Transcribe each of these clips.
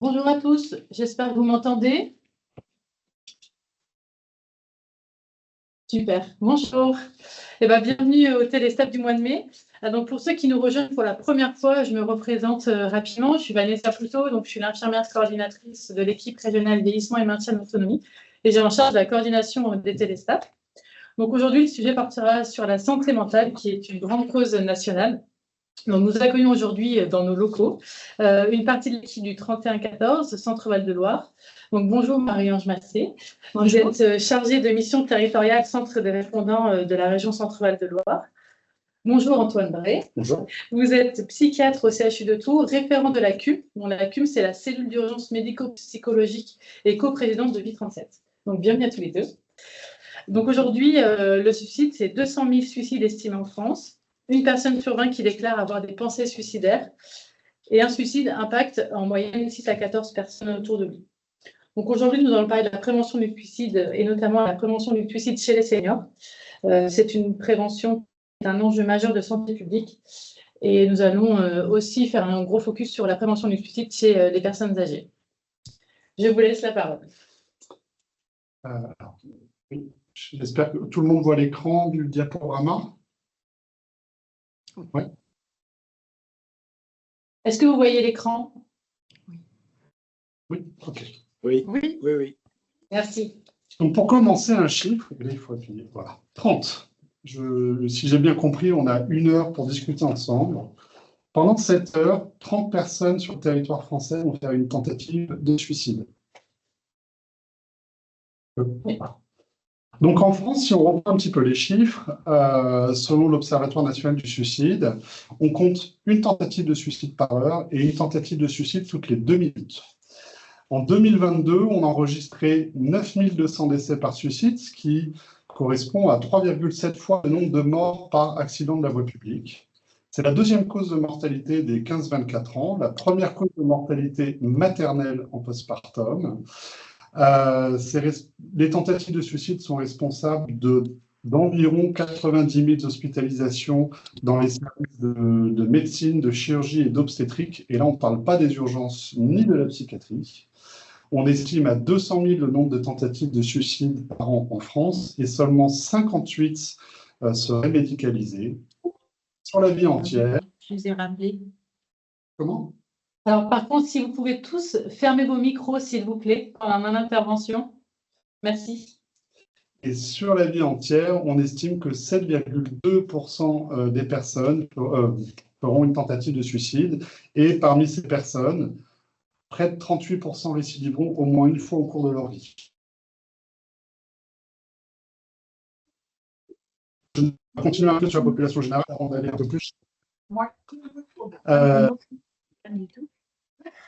Bonjour à tous, j'espère que vous m'entendez. Super, bonjour. Bienvenue au Téléstat du mois de mai. Donc, pour ceux qui nous rejoignent pour la première fois, je me représente rapidement. Je suis Vanessa Poutot, donc je suis l'infirmière coordinatrice de l'équipe régionale vieillissement et maintien de l'autonomie. Et j'ai en charge la coordination des Téléstats. Donc aujourd'hui, le sujet partira sur la santé mentale, qui est une grande cause nationale. Donc, nous accueillons aujourd'hui dans nos locaux une partie de l'équipe du 3114, Centre Val-de-Loire. Donc, bonjour Marie-Ange Massé. Vous êtes chargée de mission territoriale Centre des répondants de la région Centre Val-de-Loire. Bonjour Antoine Bray. Bonjour. Vous êtes psychiatre au CHU de Tours, référent de la CUM. Bon, la CUM, c'est la cellule d'urgence médico-psychologique et coprésidente de Vie 37. Donc, bienvenue à tous les deux. Donc, aujourd'hui, le suicide, c'est 200 000 suicides estimés en France. Une personne sur 20 qui déclare avoir des pensées suicidaires. Et un suicide impacte en moyenne 6 à 14 personnes autour de lui. Donc aujourd'hui, nous allons parler de la prévention du suicide et notamment la prévention du suicide chez les seniors. C'est une prévention qui est un enjeu majeur de santé publique. Et nous allons aussi faire un gros focus sur la prévention du suicide chez les personnes âgées. Je vous laisse la parole. Oui, j'espère que tout le monde voit l'écran du diaporama. Oui. Est-ce que vous voyez l'écran? Oui, ok. Oui, oui, oui, oui. Merci. Donc pour commencer, un chiffre, il faut appuyer, voilà, 30. Si j'ai bien compris, on a 1 heure pour discuter ensemble. Pendant cette heure, 30 personnes sur le territoire français vont faire une tentative de suicide. Oui. Donc en France, si on reprend un petit peu les chiffres, selon l'Observatoire national du suicide, on compte une tentative de suicide par heure et une tentative de suicide toutes les 2 minutes. En 2022, on a enregistré 9200 décès par suicide, ce qui correspond à 3,7 fois le nombre de morts par accident de la voie publique. C'est la deuxième cause de mortalité des 15-24 ans, la première cause de mortalité maternelle en postpartum. Les tentatives de suicide sont responsables d'environ 90 000 hospitalisations dans les services de médecine, de chirurgie et d'obstétrique. Et là, on ne parle pas des urgences ni de la psychiatrie. On estime à 200 000 le nombre de tentatives de suicide par an en France et seulement 58 seraient médicalisées. Sur la vie entière. Je vous ai rappelé. Comment ? Alors, par contre, si vous pouvez tous fermer vos micros, s'il vous plaît, pendant mon intervention. Merci. Et sur la vie entière, on estime que 7,2% des personnes feront une tentative de suicide. Et parmi ces personnes, près de 38% récidiveront au moins une fois au cours de leur vie. Je vais continuer un peu sur la population générale avant d'aller un peu plus.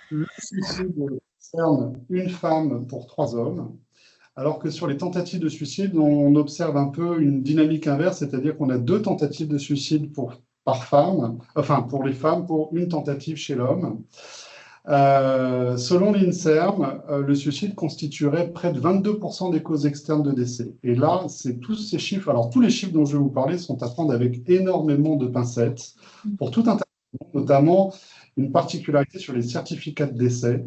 Le suicide concerne une femme pour 3 hommes, alors que sur les tentatives de suicide, on observe un peu une dynamique inverse, c'est-à-dire qu'on a 2 tentatives de suicide par femme, enfin pour les femmes, pour une tentative chez l'homme. Selon l'INSERM, le suicide constituerait près de 22% des causes externes de décès. Et là, c'est tous ces chiffres. Alors, tous les chiffres dont je vais vous parler sont à prendre avec énormément de pincettes pour tout un tas de raisons, notamment une particularité sur les certificats de décès,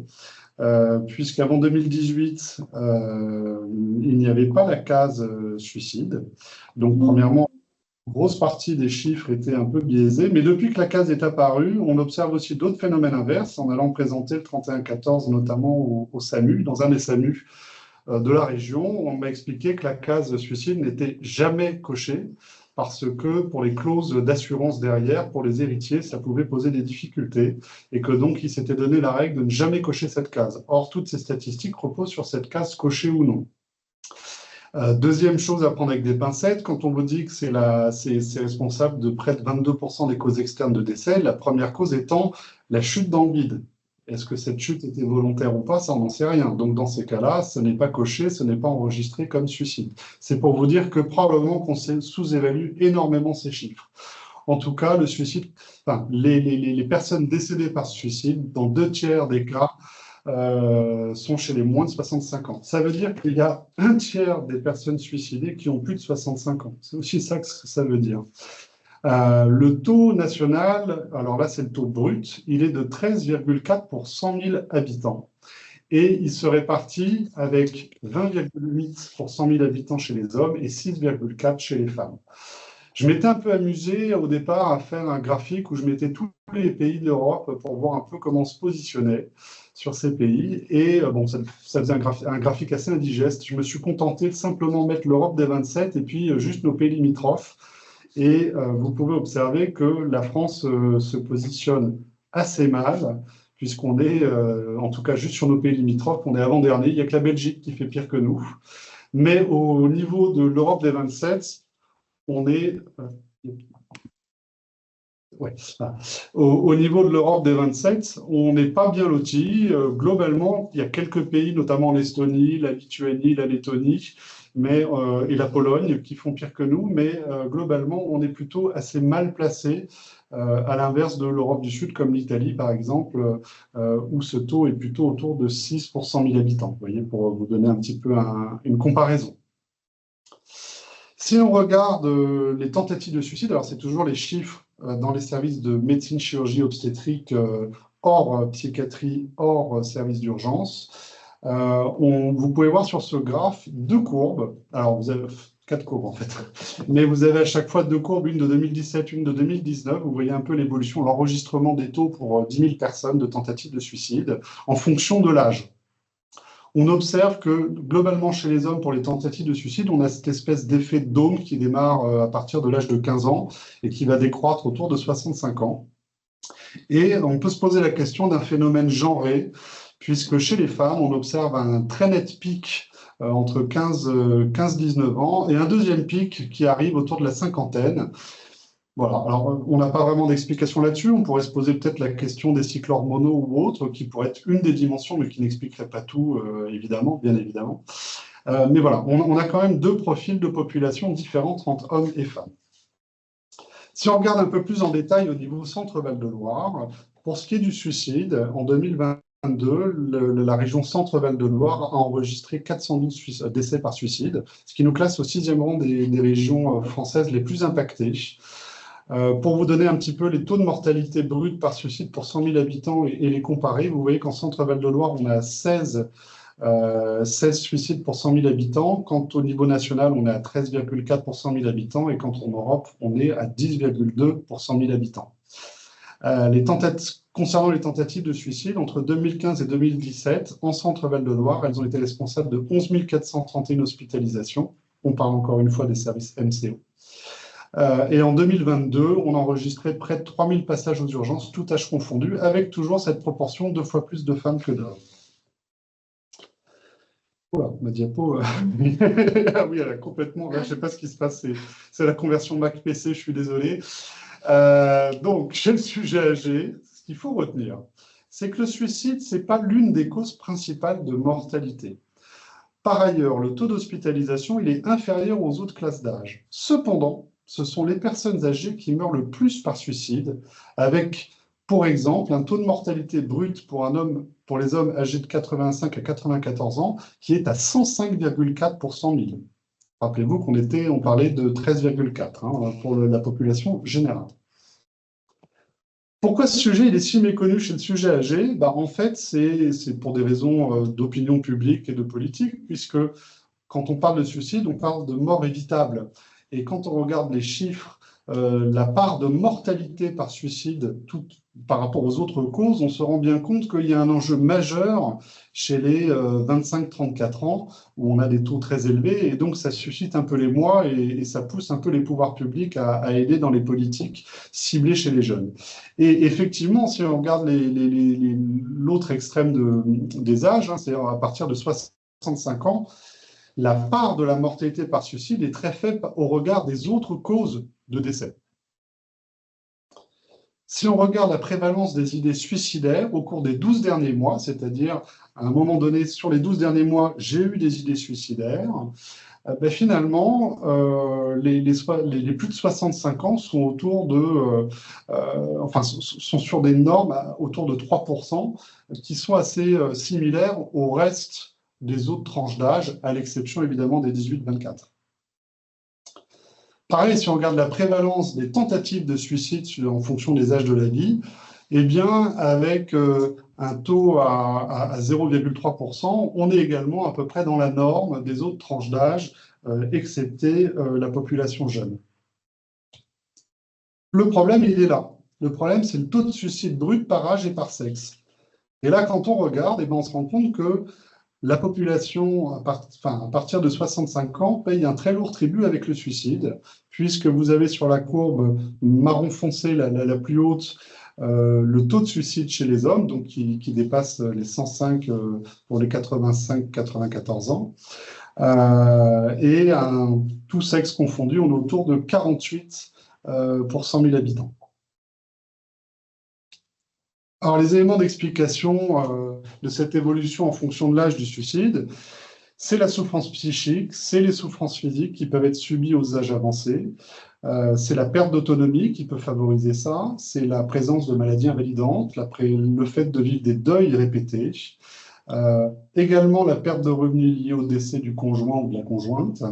puisqu'avant 2018, il n'y avait pas la case suicide. Donc, premièrement, une grosse partie des chiffres étaient un peu biaisés, mais depuis que la case est apparue, on observe aussi d'autres phénomènes inverses en allant présenter le 3114, notamment au SAMU, dans un des SAMU de la région. On m'a expliqué que la case suicide n'était jamais cochée parce que pour les clauses d'assurance derrière, pour les héritiers, ça pouvait poser des difficultés et que donc il s'était donné la règle de ne jamais cocher cette case. Or, toutes ces statistiques reposent sur cette case cochée ou non. Deuxième chose à prendre avec des pincettes, quand on vous dit que c'est responsable de près de 22% des causes externes de décès, la première cause étant la chute dans le vide. Est-ce que cette chute était volontaire ou pas? Ça, on n'en sait rien. Donc, dans ces cas-là, ce n'est pas coché, ce n'est pas enregistré comme suicide. C'est pour vous dire que probablement qu'on sous-évalue énormément ces chiffres. En tout cas, le suicide, enfin, les personnes décédées par suicide, dans 2 tiers des cas, sont chez les moins de 65 ans. Ça veut dire qu'il y a 1 tiers des personnes suicidées qui ont plus de 65 ans. C'est aussi ça que ça veut dire. Le taux national, alors là c'est le taux brut, il est de 13,4 pour 100 000 habitants. Et il se répartit avec 20,8 pour 100 000 habitants chez les hommes et 6,4 chez les femmes. Je m'étais un peu amusé au départ à faire un graphique où je mettais tous les pays de l'Europe pour voir un peu comment on se positionnait sur ces pays. Et bon, ça faisait un graphique assez indigeste. Je me suis contenté de simplement mettre l'Europe des 27 et puis juste nos pays limitrophes. Et vous pouvez observer que la France se positionne assez mal, puisqu'on est, en tout cas juste sur nos pays limitrophes, on est avant-dernier. Il n'y a que la Belgique qui fait pire que nous. Mais au niveau de l'Europe des 27, on est... ouais. Au niveau de l'Europe des 27, on n'est pas bien loti. Globalement, il y a quelques pays, notamment l'Estonie, la Lituanie, la Lettonie, et la Pologne, qui font pire que nous, mais globalement, on est plutôt assez mal placé, à l'inverse de l'Europe du Sud, comme l'Italie, par exemple, où ce taux est plutôt autour de 6 pour 100 000 habitants. Vous voyez, pour vous donner un petit peu une comparaison. Si on regarde les tentatives de suicide, alors c'est toujours les chiffres dans les services de médecine, chirurgie, obstétrique, hors psychiatrie, hors service d'urgence. Vous pouvez voir sur ce graphe deux courbes. Alors, vous avez 4 courbes en fait. Mais vous avez à chaque fois deux courbes, une de 2017, une de 2019. Vous voyez un peu l'évolution, l'enregistrement des taux pour 10 000 personnes de tentatives de suicide en fonction de l'âge. On observe que globalement chez les hommes, pour les tentatives de suicide, on a cette espèce d'effet de dôme qui démarre à partir de l'âge de 15 ans et qui va décroître autour de 65 ans. Et on peut se poser la question d'un phénomène genré, puisque chez les femmes, on observe un très net pic entre 15-19 ans et un deuxième pic qui arrive autour de la cinquantaine. Voilà, alors on n'a pas vraiment d'explication là-dessus. On pourrait se poser peut-être la question des cycles hormonaux ou autres, qui pourrait être une des dimensions, mais qui n'expliquerait pas tout, évidemment, bien évidemment. Mais voilà, on a quand même deux profils de population différentes entre hommes et femmes. Si on regarde un peu plus en détail au niveau Centre-Val de Loire, pour ce qui est du suicide, en 2022, la région Centre-Val de Loire a enregistré 412 décès par suicide, ce qui nous classe au 6e rang des régions françaises les plus impactées. Pour vous donner un petit peu les taux de mortalité brute par suicide pour 100 000 habitants et les comparer, vous voyez qu'en Centre-Val de Loire, on a 16 suicides pour 100 000 habitants. Quand au niveau national, on est à 13,4 pour 100 000 habitants. Et quand en Europe, on est à 10,2 pour 100 000 habitants. Concernant les tentatives de suicide, entre 2015 et 2017, en Centre-Val de Loire, elles ont été responsables de 11 431 hospitalisations. On parle encore une fois des services MCO. Et en 2022, on enregistrait près de 3000 passages aux urgences, tout âge confondu, avec toujours cette proportion 2 fois plus de femmes que d'hommes. Voilà, ma diapo. Ah oui, elle a complètement. Là, je ne sais pas ce qui se passe. C'est la conversion Mac PC, je suis désolé. Donc, chez le sujet âgé, ce qu'il faut retenir, c'est que le suicide, ce n'est pas l'une des causes principales de mortalité. Par ailleurs, le taux d'hospitalisation, il est inférieur aux autres classes d'âge. Cependant, ce sont les personnes âgées qui meurent le plus par suicide, avec, pour exemple, un taux de mortalité brute pour les hommes âgés de 85 à 94 ans qui est à 105,4 pour 100 000. Rappelez-vous qu'on parlait de 13,4 pour la population générale. Pourquoi ce sujet il est si méconnu chez le sujet âgé? En fait, c'est pour des raisons d'opinion publique et de politique, puisque quand on parle de suicide, on parle de mort évitable. Et quand on regarde les chiffres, la part de mortalité par suicide par rapport aux autres causes, on se rend bien compte qu'il y a un enjeu majeur chez les 25-34 ans, où on a des taux très élevés, et donc ça suscite un peu l'émoi et ça pousse un peu les pouvoirs publics à aider dans les politiques ciblées chez les jeunes. Et effectivement, si on regarde l'autre extrême des âges, c'est-à-dire à partir de 65 ans, la part de la mortalité par suicide est très faible au regard des autres causes de décès. Si on regarde la prévalence des idées suicidaires au cours des 12 derniers mois, c'est-à-dire à un moment donné, sur les 12 derniers mois, j'ai eu des idées suicidaires, finalement, les plus de 65 ans sont autour de, sont sur des normes autour de 3%, qui sont assez similaires au reste des autres tranches d'âge, à l'exception évidemment des 18-24. Pareil, si on regarde la prévalence des tentatives de suicide en fonction des âges de la vie, eh bien, avec un taux à 0,3%, on est également à peu près dans la norme des autres tranches d'âge, excepté la population jeune. Le problème, il est là. Le problème, c'est le taux de suicide brut par âge et par sexe. Et là, quand on regarde, eh bien, on se rend compte que la population, à partir de 65 ans, paye un très lourd tribut avec le suicide, puisque vous avez sur la courbe marron foncé, la plus haute, le taux de suicide chez les hommes, donc qui dépasse les 105 pour les 85-94 ans, et tout sexe confondu, on est autour de 48 pour 100 000 habitants. Alors, les éléments d'explication de cette évolution en fonction de l'âge du suicide, c'est la souffrance psychique, c'est les souffrances physiques qui peuvent être subies aux âges avancés, c'est la perte d'autonomie qui peut favoriser ça, c'est la présence de maladies invalidantes, le fait de vivre des deuils répétés, également la perte de revenus liée au décès du conjoint ou de la conjointe,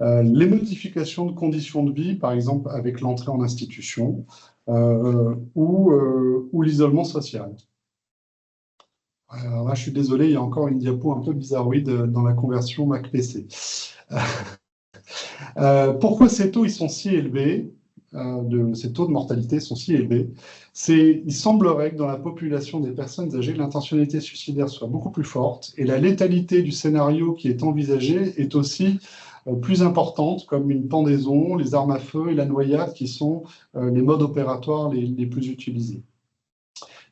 les modifications de conditions de vie, par exemple avec l'entrée en institution, ou l'isolement social. Alors là, je suis désolé, il y a encore une diapo un peu bizarroïde dans la conversion Mac-PC. Pourquoi ces taux ils sont si élevés, ces taux de mortalité sont si élevés? Il semblerait que dans la population des personnes âgées, l'intentionnalité suicidaire soit beaucoup plus forte et la létalité du scénario qui est envisagé est aussi plus importante, comme une pendaison, les armes à feu et la noyade qui sont les modes opératoires les plus utilisés.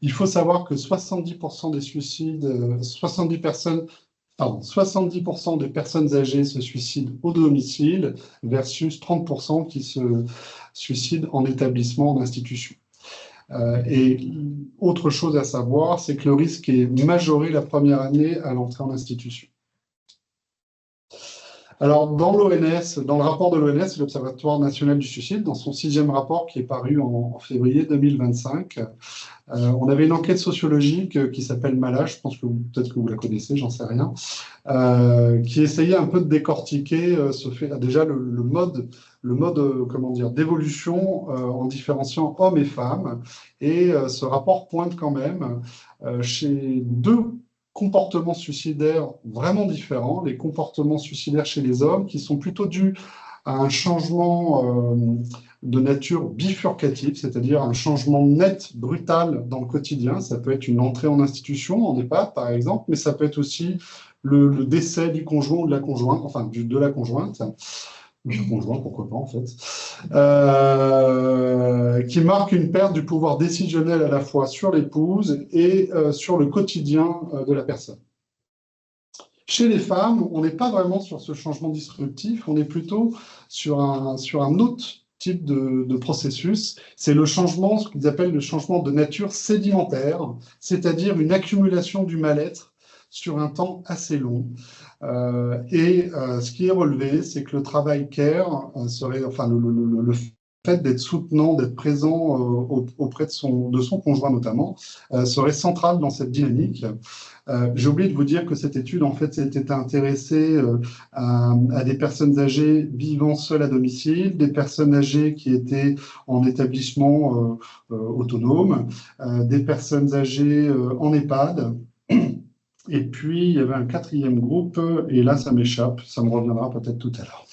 Il faut savoir que 70% des suicides, 70% des personnes âgées se suicident au domicile versus 30% qui se suicident en établissement, en institution. Et autre chose à savoir, c'est que le risque est majoré la première année à l'entrée en institution. Alors, dans l'ONS, dans le rapport de l'ONS, l'Observatoire national du suicide, dans son 6e rapport qui est paru en février 2025, on avait une enquête sociologique qui s'appelle Mala, je pense que peut-être que vous la connaissez, j'en sais rien, qui essayait un peu de décortiquer déjà le mode comment dire, d'évolution en différenciant hommes et femmes. Et ce rapport pointe quand même chez deux comportements suicidaires vraiment différents, les comportements suicidaires chez les hommes qui sont plutôt dus à un changement de nature bifurcative, c'est-à-dire un changement net, brutal dans le quotidien. Ça peut être une entrée en institution, en EHPAD par exemple, mais ça peut être aussi le décès du conjoint ou de la conjointe, enfin de la conjointe, du conjoint, pourquoi pas en fait, qui marque une perte du pouvoir décisionnel à la fois sur l'épouse et sur le quotidien de la personne. Chez les femmes, on n'est pas vraiment sur ce changement disruptif, on est plutôt sur un autre type de processus. C'est le changement, ce qu'ils appellent le changement de nature sédimentaire, c'est-à-dire une accumulation du mal-être sur un temps assez long. Ce qui est relevé, c'est que le travail care serait, enfin, le fait d'être soutenant, d'être présent auprès de son conjoint notamment, serait central dans cette dynamique. J'ai oublié de vous dire que cette étude, en fait, s'était intéressée à des personnes âgées vivant seules à domicile, des personnes âgées qui étaient en établissement autonome, des personnes âgées en EHPAD. Et puis, il y avait un 4e groupe, et là, ça m'échappe, ça me reviendra peut-être tout à l'heure.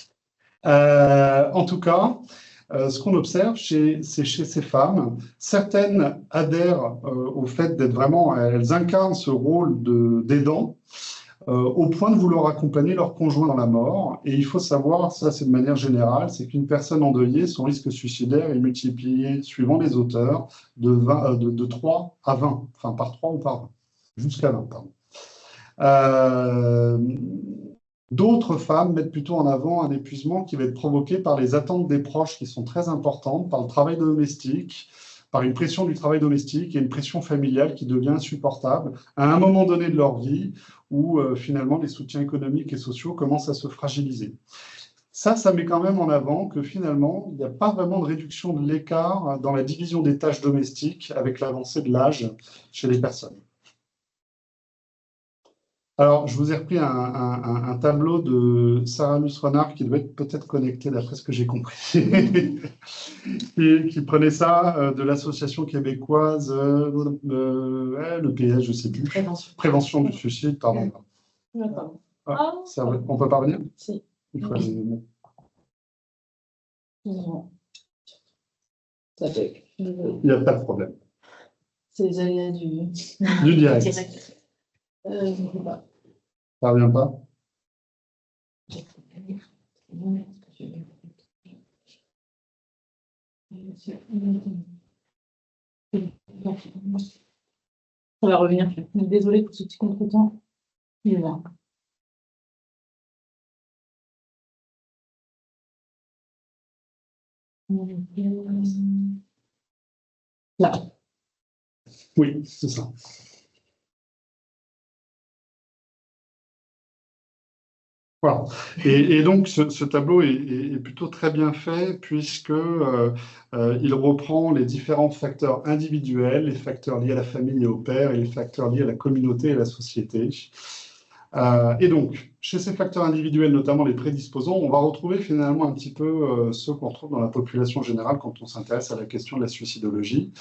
En tout cas, ce qu'on observe, c'est chez ces femmes, certaines adhèrent au fait d'être vraiment, elles incarnent ce rôle d'aidant, au point de vouloir accompagner leur conjoint dans la mort. Et il faut savoir, ça c'est de manière générale, c'est qu'une personne endeuillée, son risque suicidaire est multiplié, suivant les auteurs, de 3 à 20, enfin par 3 ou par 20, jusqu'à 20, pardon. D'autres femmes mettent plutôt en avant un épuisement qui va être provoqué par les attentes des proches qui sont très importantes, par le travail domestique, par une pression du travail domestique et une pression familiale qui devient insupportable à un moment donné de leur vie où finalement les soutiens économiques et sociaux commencent à se fragiliser. Ça met quand même en avant que finalement, il n'y a pas vraiment de réduction de l'écart dans la division des tâches domestiques avec l'avancée de l'âge chez les personnes. Alors, je vous ai repris un tableau de Sarah Luce Renard qui doit être peut-être connecté d'après ce que j'ai compris, qui prenait ça de l'association québécoise, le PS, je ne sais plus, Prévention du suicide, pardon. Ah, on peut pas revenir? Si. Il faut aller... Non. Ça fait. Il n'y a pas de problème. C'est les aléas du direct. Je ne sais pas. Ça revient pas? On va revenir. Désolée pour ce petit contretemps. Il est là. Là. Oui, c'est ça. Voilà. Et donc, ce tableau est plutôt très bien fait puisque il reprend les différents facteurs individuels, les facteurs liés à la famille et au père, et les facteurs liés à la communauté et à la société. Et donc, chez ces facteurs individuels, notamment les prédisposants, on va retrouver finalement un petit peu ceux qu'on retrouve dans la population générale quand on s'intéresse à la question de la suicidologie.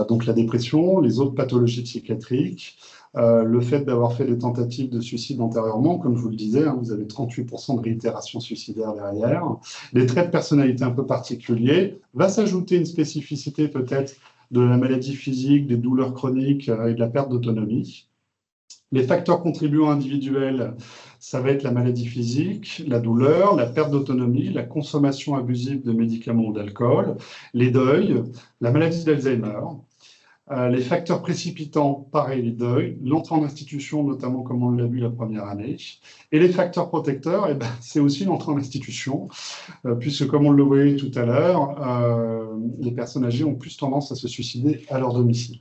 Donc la dépression, les autres pathologies psychiatriques, le fait d'avoir fait des tentatives de suicide antérieurement, comme je vous le disais, hein, vous avez 38% de réitération suicidaire derrière. Les traits de personnalité un peu particuliers, va s'ajouter une spécificité peut-être de la maladie physique, des douleurs chroniques et de la perte d'autonomie. Les facteurs contribuants individuels, ça va être la maladie physique, la douleur, la perte d'autonomie, la consommation abusive de médicaments ou d'alcool, les deuils, la maladie d'Alzheimer. Les facteurs précipitants, pareil, les deuils, l'entrée en institution, notamment comme on l'a vu la première année. Et les facteurs protecteurs, eh ben, c'est aussi l'entrée en institution, puisque comme on le voyait tout à l'heure, les personnes âgées ont plus tendance à se suicider à leur domicile.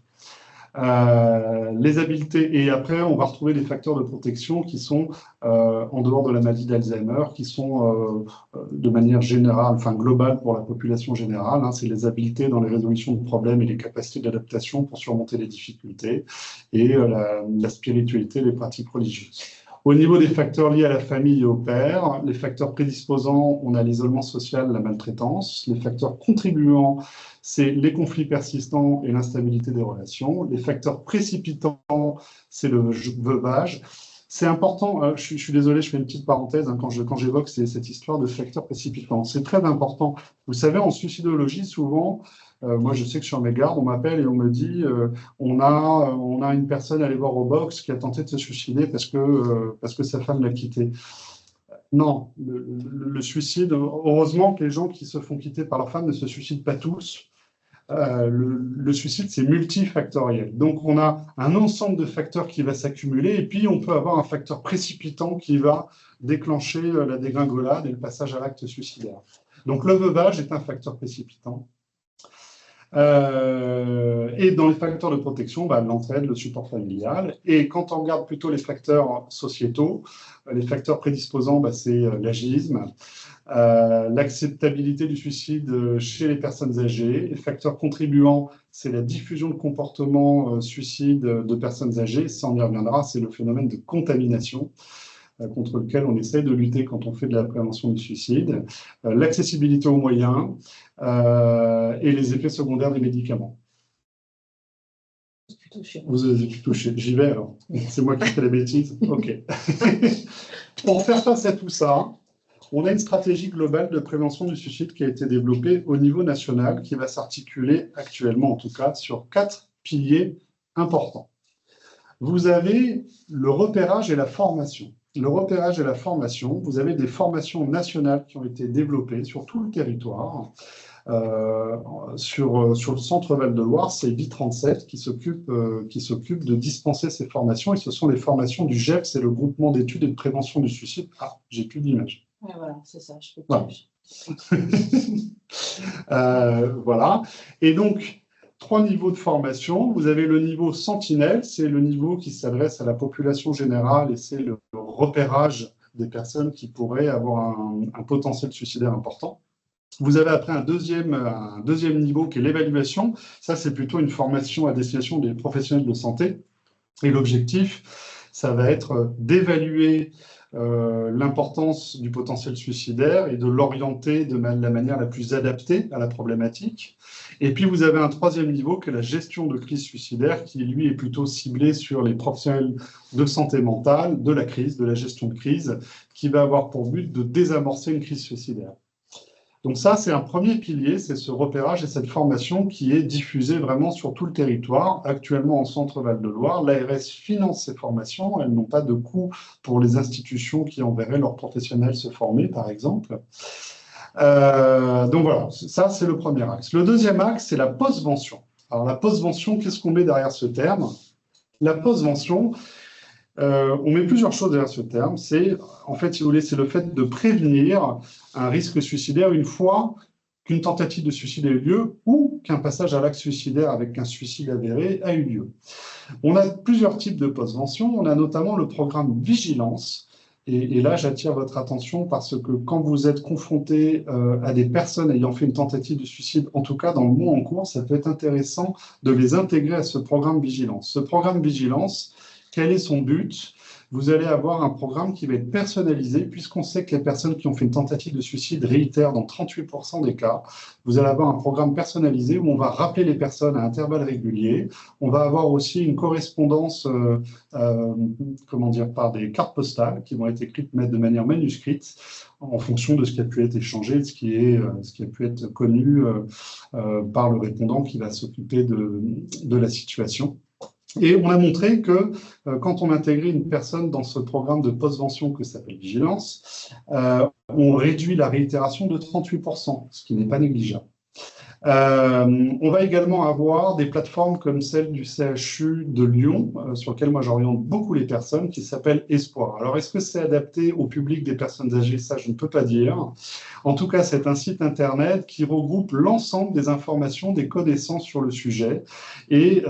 Les habiletés, et après on va retrouver des facteurs de protection qui sont en dehors de la maladie d'Alzheimer, qui sont de manière générale, enfin globale pour la population générale, hein, c'est les habiletés dans les résolutions de problèmes et les capacités d'adaptation pour surmonter les difficultés, et la spiritualité, les pratiques religieuses. Au niveau des facteurs liés à la famille et au père, les facteurs prédisposants, on a l'isolement social, la maltraitance. Les facteurs contribuants, c'est les conflits persistants et l'instabilité des relations. Les facteurs précipitants, c'est le veuvage. C'est important, je suis désolé, je fais une petite parenthèse hein, quand j'évoque cette histoire de facteurs précipitants. C'est très important. Vous savez, en suicidologie, souvent, moi je sais que sur mes gardes, on m'appelle et on me dit on a une personne à aller voir au box qui a tenté de se suicider parce que sa femme l'a quitté. Non, le suicide, heureusement que les gens qui se font quitter par leur femme ne se suicident pas tous. Le suicide, c'est multifactoriel. Donc, on a un ensemble de facteurs qui va s'accumuler et puis on peut avoir un facteur précipitant qui va déclencher la dégringolade et le passage à l'acte suicidaire. Donc, le veuvage est un facteur précipitant. Et dans les facteurs de protection, l'entraide, le support familial. Et quand on regarde plutôt les facteurs sociétaux, les facteurs prédisposants, c'est l'agisme, l'acceptabilité du suicide chez les personnes âgées. Les facteurs contribuants, c'est la diffusion de comportements suicides de personnes âgées. Ça, on y reviendra, c'est le phénomène de contamination contre lequel on essaie de lutter quand on fait de la prévention du suicide, l'accessibilité aux moyens et les effets secondaires des médicaments. Vous avez pu toucher. J'y vais alors. C'est moi qui fais la bêtise. OK. Pour faire face à tout ça, on a une stratégie globale de prévention du suicide qui a été développée au niveau national, qui va s'articuler actuellement, en tout cas, sur 4 piliers importants. Vous avez le repérage et la formation. Le repérage et la formation, vous avez des formations nationales qui ont été développées sur tout le territoire. Sur le centre Val-de-Loire, c'est Vie37 qui s'occupe de dispenser ces formations, et ce sont les formations du GEP, c'est le groupement d'études et de prévention du suicide. Ah, j'ai plus d'image. Ouais, voilà, c'est ça, je peux voilà. Voilà. Et donc, 3 niveaux de formation. Vous avez le niveau sentinelle, c'est le niveau qui s'adresse à la population générale et c'est le repérage des personnes qui pourraient avoir un potentiel suicidaire important. Vous avez après un deuxième niveau qui est l'évaluation. Ça, c'est plutôt une formation à destination des professionnels de santé. Et l'objectif, ça va être d'évaluer l'importance du potentiel suicidaire et de l'orienter de la manière la plus adaptée à la problématique. Et puis, vous avez un troisième niveau que la gestion de crise suicidaire, qui, lui, est plutôt ciblé sur les professionnels de santé mentale, de la crise, de la gestion de crise, qui va avoir pour but de désamorcer une crise suicidaire. Donc ça, c'est un premier pilier, c'est ce repérage et cette formation qui est diffusée vraiment sur tout le territoire. Actuellement, en Centre-Val de Loire, l'ARS finance ces formations. Elles n'ont pas de coût pour les institutions qui enverraient leurs professionnels se former, par exemple. Donc voilà, ça, c'est le premier axe. Le deuxième axe, c'est la postvention. Alors la postvention, qu'est-ce qu'on met derrière ce terme? La postvention, on met plusieurs choses derrière ce terme. C'est, en fait, si vous voulez, c'est le fait de prévenir un risque suicidaire une fois qu'une tentative de suicide a eu lieu ou qu'un passage à l'acte suicidaire avec un suicide avéré a eu lieu. On a plusieurs types de postvention. On a notamment le programme Vigilance. Et là, j'attire votre attention parce que quand vous êtes confronté à des personnes ayant fait une tentative de suicide, en tout cas dans le mois en cours, ça peut être intéressant de les intégrer à ce programme Vigilance. Ce programme Vigilance, quel est son but? Vous allez avoir un programme qui va être personnalisé, puisqu'on sait que les personnes qui ont fait une tentative de suicide réitèrent dans 38% des cas. Vous allez avoir un programme personnalisé où on va rappeler les personnes à intervalles réguliers. On va avoir aussi une correspondance par des cartes postales qui vont être écrites de manière manuscrite en fonction de ce qui a pu être échangé, de ce qui a pu être connu par le répondant qui va s'occuper de la situation. Et on a montré que quand on intégrait une personne dans ce programme de postvention que s'appelle Vigilance, on réduit la réitération de 38%, ce qui n'est pas négligeable. On va également avoir des plateformes comme celle du CHU de Lyon, sur lesquelles moi j'oriente beaucoup les personnes, qui s'appelle Espoir. Alors, est-ce que c'est adapté au public des personnes âgées? Ça, je ne peux pas dire. En tout cas, c'est un site internet qui regroupe l'ensemble des informations, des connaissances sur le sujet. Et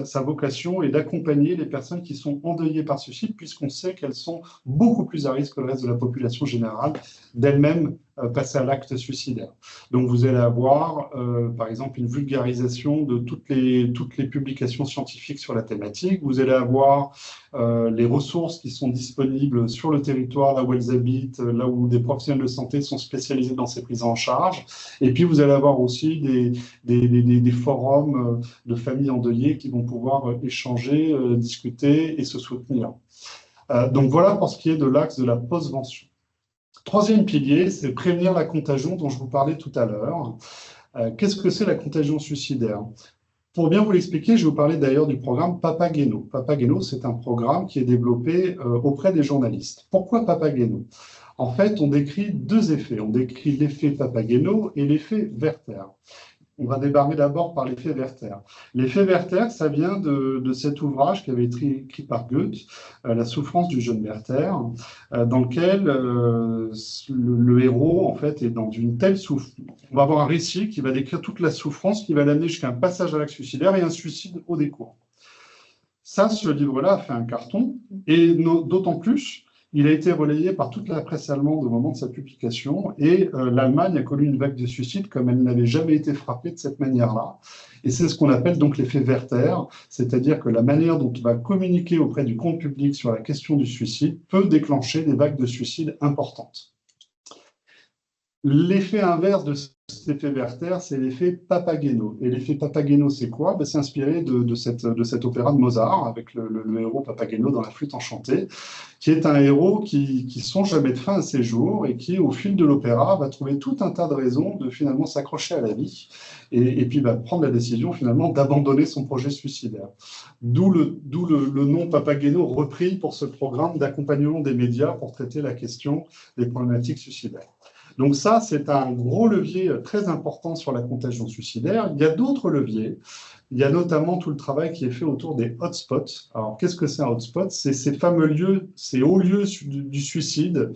sa vocation est d'accompagner les personnes qui sont endeuillées par suicide, puisqu'on sait qu'elles sont beaucoup plus à risque que le reste de la population générale d'elles-mêmes passer à l'acte suicidaire. Donc, vous allez avoir, par exemple, une vulgarisation de toutes les publications scientifiques sur la thématique. Vous allez avoir les ressources qui sont disponibles sur le territoire, là où elles habitent, là où des professionnels de santé sont spécialisés dans ces prises en charge. Et puis, vous allez avoir aussi des forums de familles endeuillées qui vont pouvoir échanger, discuter et se soutenir. Donc, voilà pour ce qui est de l'axe de la postvention. Troisième pilier, c'est prévenir la contagion dont je vous parlais tout à l'heure. Qu'est-ce que c'est la contagion suicidaire? Pour bien vous l'expliquer, je vais vous parler d'ailleurs du programme Papageno. Papageno, c'est un programme qui est développé auprès des journalistes. Pourquoi Papageno? En fait, on décrit deux effets. On décrit l'effet Papageno et l'effet Werther. On va démarrer d'abord par l'effet Werther. L'effet Werther, ça vient de cet ouvrage qui avait été écrit par Goethe, La souffrance du jeune Werther, dans lequel le héros, en fait, est dans une telle souffrance. On va avoir un récit qui va décrire toute la souffrance qui va l'amener jusqu'à un passage à l'acte suicidaire et un suicide au décours. Ça, ce livre-là a fait un carton, et d'autant plus, il a été relayé par toute la presse allemande au moment de sa publication et l'Allemagne a connu une vague de suicides comme elle n'avait jamais été frappée de cette manière-là. Et c'est ce qu'on appelle donc l'effet Werther, c'est-à-dire que la manière dont on va communiquer auprès du grand public sur la question du suicide peut déclencher des vagues de suicides importantes. L'effet inverse de cet effet Werther, c'est l'effet Papageno. Et l'effet Papageno, c'est quoi? C'est inspiré de cet opéra de Mozart, avec le héros Papageno dans la flûte enchantée, qui est un héros qui songe à mettre fin à ses jours et qui, au fil de l'opéra, va trouver tout un tas de raisons de finalement s'accrocher à la vie et puis va prendre la décision finalement d'abandonner son projet suicidaire. D'où le nom Papageno repris pour ce programme d'accompagnement des médias pour traiter la question des problématiques suicidaires. Donc ça, c'est un gros levier très important sur la contagion suicidaire. Il y a d'autres leviers. Il y a notamment tout le travail qui est fait autour des hotspots. Alors, qu'est-ce que c'est un hotspot? C'est ces fameux lieux, ces hauts lieux du suicide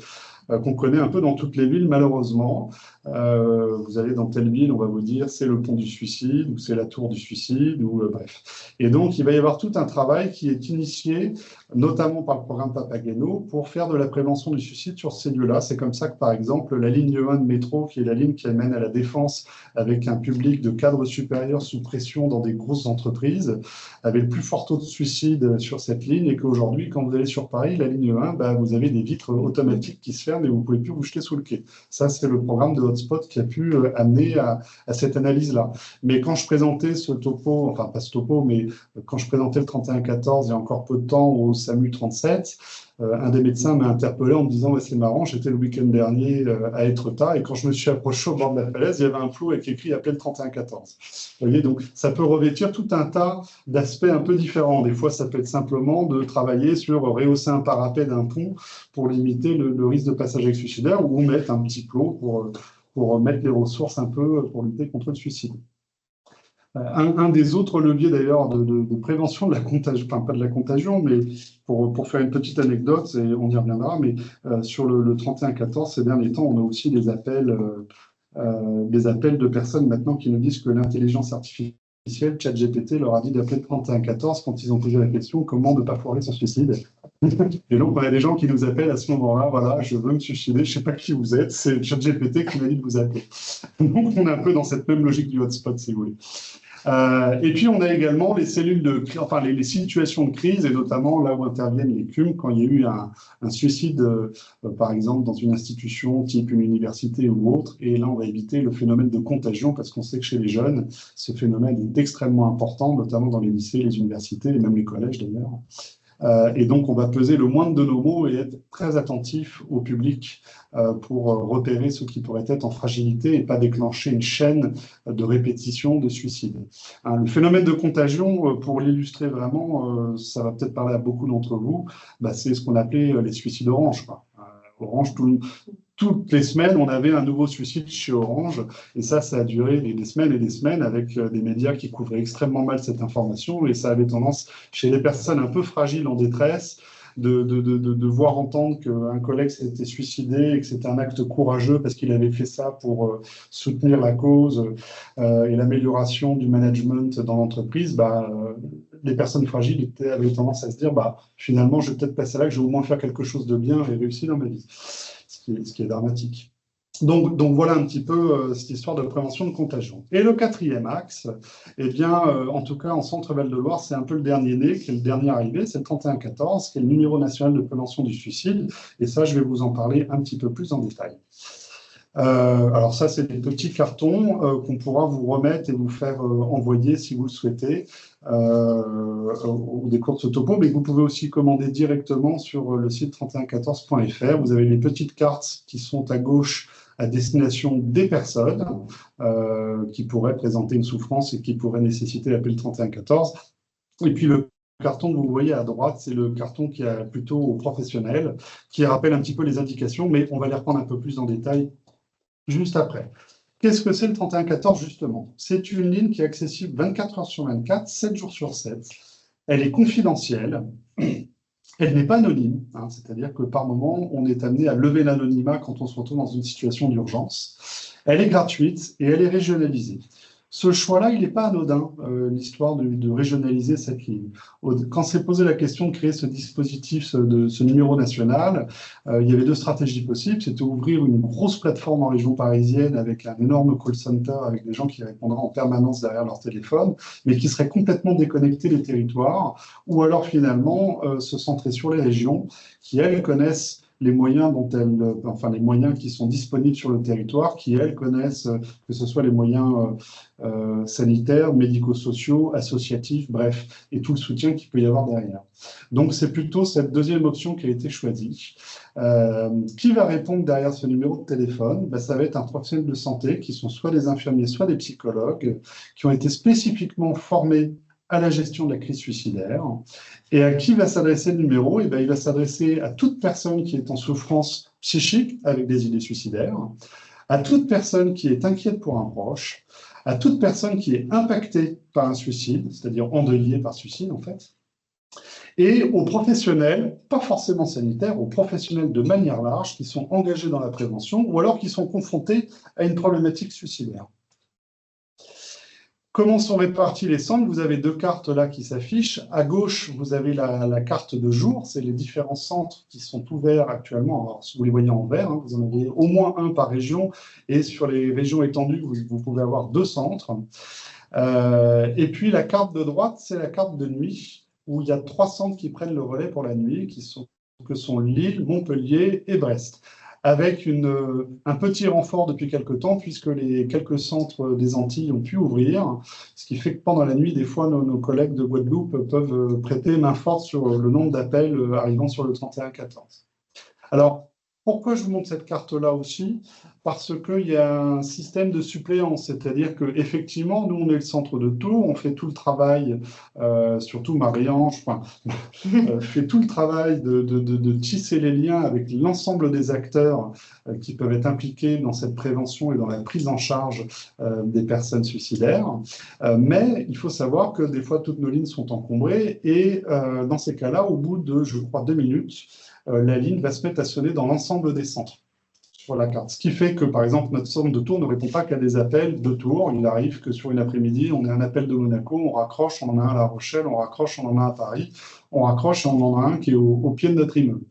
qu'on connaît un peu dans toutes les villes, malheureusement. Vous allez dans telle ville, on va vous dire c'est le pont du suicide ou c'est la tour du suicide, ou bref. Et donc, il va y avoir tout un travail qui est initié, notamment par le programme Papageno, pour faire de la prévention du suicide sur ces lieux-là. C'est comme ça que, par exemple, la ligne 1 de métro, qui est la ligne qui mène à la Défense, avec un public de cadres supérieurs sous pression dans des grosses entreprises, avait le plus fort taux de suicide sur cette ligne, et qu'aujourd'hui, quand vous allez sur Paris, la ligne 1, bah, vous avez des vitres automatiques qui se ferment et vous ne pouvez plus vous jeter sous le quai. Ça, c'est le programme de Hotspot qui a pu amener à cette analyse-là. Mais quand je présentais ce topo, enfin pas ce topo, mais quand je présentais le 3114 il y a encore peu de temps au SAMU 37, un des médecins m'a interpellé en me disant ouais, c'est marrant, j'étais le week-end dernier à Étretat et quand je me suis approché au bord de la falaise, il y avait un flou avec écrit appelez le 3114. Vous voyez, donc ça peut revêtir tout un tas d'aspects un peu différents. Des fois, ça peut être simplement de travailler sur rehausser un parapet d'un pont pour limiter le risque de passage suicidaire ou mettre un petit plot pour mettre les ressources un peu pour lutter contre le suicide. Un des autres leviers d'ailleurs de prévention de la contagion, enfin pas de la contagion, mais pour faire une petite anecdote, et on y reviendra, mais sur le 3114, ces derniers temps, on a aussi des appels de personnes maintenant qui nous disent que l'intelligence artificielle, ChatGPT, leur a dit d'appeler le 3114 quand ils ont posé la question comment ne pas foirer son suicide. Et donc, on a des gens qui nous appellent à ce moment-là, voilà, je veux me suicider, je ne sais pas qui vous êtes, c'est ChatGPT qui m'a dit de vous appeler. Donc, on est un peu dans cette même logique du hotspot, si vous voulez. Et puis, on a également les cellules de crise, enfin les situations de crise, et notamment là où interviennent les CUM, quand il y a eu un suicide, par exemple, dans une institution type une université ou autre. Et là, on va éviter le phénomène de contagion, parce qu'on sait que chez les jeunes, ce phénomène est extrêmement important, notamment dans les lycées, les universités, et même les collèges d'ailleurs. Et donc, on va peser le moindre de nos mots et être très attentif au public pour repérer ce qui pourrait être en fragilité et pas déclencher une chaîne de répétition de suicides. Le phénomène de contagion, pour l'illustrer vraiment, ça va peut-être parler à beaucoup d'entre vous, bah, c'est ce qu'on appelait les suicides orange, quoi. Orange, toutes les semaines, on avait un nouveau suicide chez Orange. Et ça a duré des semaines et des semaines avec des médias qui couvraient extrêmement mal cette information. Et ça avait tendance, chez les personnes un peu fragiles en détresse, de voir entendre qu'un collègue s'était suicidé et que c'était un acte courageux parce qu'il avait fait ça pour soutenir la cause et l'amélioration du management dans l'entreprise. Les personnes fragiles avaient tendance à se dire finalement, je vais peut-être passer là, que je vais au moins faire quelque chose de bien et réussir dans ma vie. Ce qui est dramatique. Donc voilà un petit peu cette histoire de prévention de contagion. Et le quatrième axe, eh bien, en tout cas en Centre-Val de Loire, c'est un peu le dernier né, qui est le dernier arrivé, c'est le 3114, qui est le numéro national de prévention du suicide. Et ça, je vais vous en parler un petit peu plus en détail. Alors ça, c'est des petits cartons qu'on pourra vous remettre et vous faire envoyer si vous le souhaitez des cours de topo, mais vous pouvez aussi commander directement sur le site 3114.fr. Vous avez les petites cartes qui sont à gauche à destination des personnes qui pourraient présenter une souffrance et qui pourraient nécessiter l'appel 3114. Et puis le carton que vous voyez à droite, c'est le carton qui est plutôt aux professionnels, qui rappelle un petit peu les indications, mais on va les reprendre un peu plus en détail juste après. Qu'est-ce que c'est le 3114 justement? C'est une ligne qui est accessible 24 heures sur 24, 7 jours sur 7. Elle est confidentielle. Elle n'est pas anonyme, c'est-à-dire que par moment, on est amené à lever l'anonymat quand on se retrouve dans une situation d'urgence. Elle est gratuite et elle est régionalisée. Ce choix-là, il n'est pas anodin, l'histoire de régionaliser cette ligne. Quand s'est posé la question de créer ce dispositif, ce numéro national, il y avait deux stratégies possibles. C'était ouvrir une grosse plateforme en région parisienne avec un énorme call center, avec des gens qui répondraient en permanence derrière leur téléphone, mais qui seraient complètement déconnectés des territoires, ou alors finalement se centrer sur les régions qui, elles, connaissent les moyens les moyens qui sont disponibles sur le territoire, qui, elles, connaissent, que ce soit les moyens sanitaires, médico-sociaux, associatifs, bref, et tout le soutien qu'il peut y avoir derrière. Donc, c'est plutôt cette deuxième option qui a été choisie. Qui va répondre derrière ce numéro de téléphone? Ça va être un professionnel de santé, qui sont soit des infirmiers, soit des psychologues, qui ont été spécifiquement formés à la gestion de la crise suicidaire. Et à qui va s'adresser le numéro? Il va s'adresser à toute personne qui est en souffrance psychique avec des idées suicidaires, à toute personne qui est inquiète pour un proche, à toute personne qui est impactée par un suicide, c'est-à-dire endeuillée par suicide en fait, Et aux professionnels, pas forcément sanitaires, aux professionnels de manière large, qui sont engagés dans la prévention ou alors qui sont confrontés à une problématique suicidaire. Comment sont répartis les centres? Vous avez deux cartes là qui s'affichent. À gauche, vous avez la carte de jour, c'est les différents centres qui sont ouverts actuellement. Alors, si vous les voyez en vert, hein, vous en avez au moins un par région, et sur les régions étendues, vous pouvez avoir 2 centres. Et puis la carte de droite, c'est la carte de nuit, où il y a 3 centres qui prennent le relais pour la nuit, que sont Lille, Montpellier et Brest, avec un petit renfort depuis quelques temps, puisque les quelques centres des Antilles ont pu ouvrir, ce qui fait que pendant la nuit, des fois, nos collègues de Guadeloupe peuvent prêter main forte sur le nombre d'appels arrivant sur le 3114. Alors, pourquoi je vous montre cette carte-là aussi? Parce qu'il y a un système de suppléance, c'est-à-dire qu'effectivement, nous, on est le centre de Tours, on fait tout le travail, surtout Marie-Ange, fait tout le travail de tisser les liens avec l'ensemble des acteurs qui peuvent être impliqués dans cette prévention et dans la prise en charge des personnes suicidaires. Mais il faut savoir que des fois, toutes nos lignes sont encombrées et dans ces cas-là, au bout de, je crois, 2 minutes, la ligne va se mettre à sonner dans l'ensemble des centres sur la carte. Ce qui fait que, par exemple, notre centre de Tours ne répond pas qu'à des appels de Tours. Il arrive que sur une après-midi, on ait un appel de Monaco, on raccroche, on en a un à La Rochelle, on raccroche, on en a un à Paris, on raccroche et on en a un qui est au pied de notre immeuble.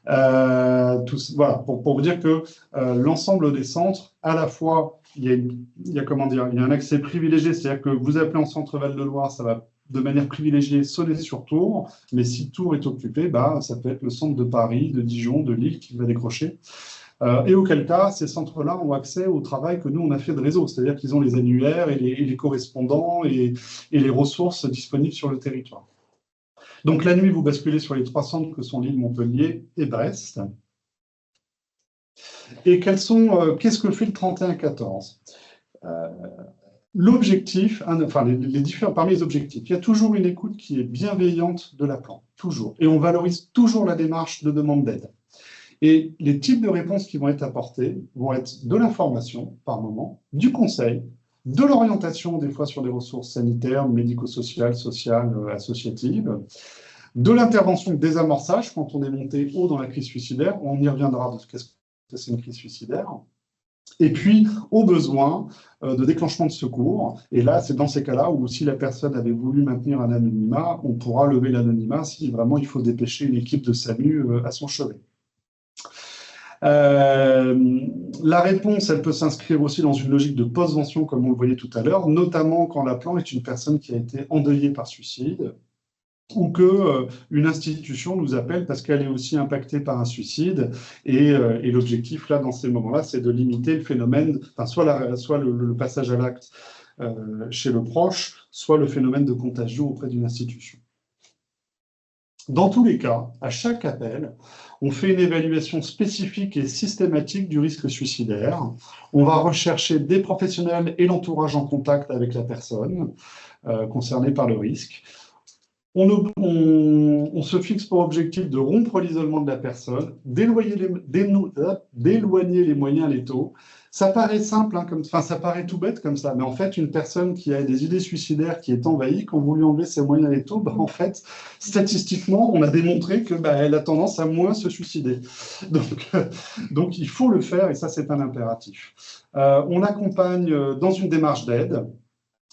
Voilà, pour vous dire que l'ensemble des centres, à la fois, il y a comment dire, il y a un accès privilégié, c'est-à-dire que vous appelez en centre Val-de-Loire, ça va de manière privilégiée sonner sur Tours, mais si Tours est occupé, ça peut être le centre de Paris, de Dijon, de Lille qui va décrocher. Et auquel cas, ces centres-là ont accès au travail que nous, on a fait de réseau, c'est-à-dire qu'ils ont les annuaires et les correspondants et les ressources disponibles sur le territoire. Donc la nuit, vous basculez sur les 3 centres que sont Lille, Montpellier et Brest. Et qu'est-ce que fait le 3114 ? L'objectif, parmi les objectifs, il y a toujours une écoute qui est bienveillante de l'appelant, toujours. Et on valorise toujours la démarche de demande d'aide. Et les types de réponses qui vont être apportées vont être de l'information, par moment, du conseil, de l'orientation, des fois sur des ressources sanitaires, médico-sociales, associatives, de l'intervention de désamorçage quand on est monté haut dans la crise suicidaire. On y reviendra de ce que c'est une crise suicidaire. Et puis, au besoin de déclenchement de secours. Et là, c'est dans ces cas-là où si la personne avait voulu maintenir un anonymat, on pourra lever l'anonymat si vraiment il faut dépêcher une équipe de SAMU à son chevet. La réponse, elle peut s'inscrire aussi dans une logique de postvention, comme on le voyait tout à l'heure, notamment quand l'appelant est une personne qui a été endeuillée par suicide, ou qu'une institution nous appelle parce qu'elle est aussi impactée par un suicide. Et l'objectif, là, dans ces moments-là, c'est de limiter le phénomène, soit le passage à l'acte chez le proche, soit le phénomène de contagion auprès d'une institution. Dans tous les cas, à chaque appel, on fait une évaluation spécifique et systématique du risque suicidaire. On va rechercher des professionnels et l'entourage en contact avec la personne concernée par le risque. On se fixe pour objectif de rompre l'isolement de la personne, d'éloigner les moyens létaux. Ça paraît simple, ça paraît tout bête comme ça, mais en fait, une personne qui a des idées suicidaires, qui est envahie, quand vous lui enlevez ses moyens létaux, en fait, statistiquement, on a démontré qu'elle a tendance à moins se suicider. Donc, il faut le faire, et ça, c'est un impératif. On accompagne dans une démarche d'aide.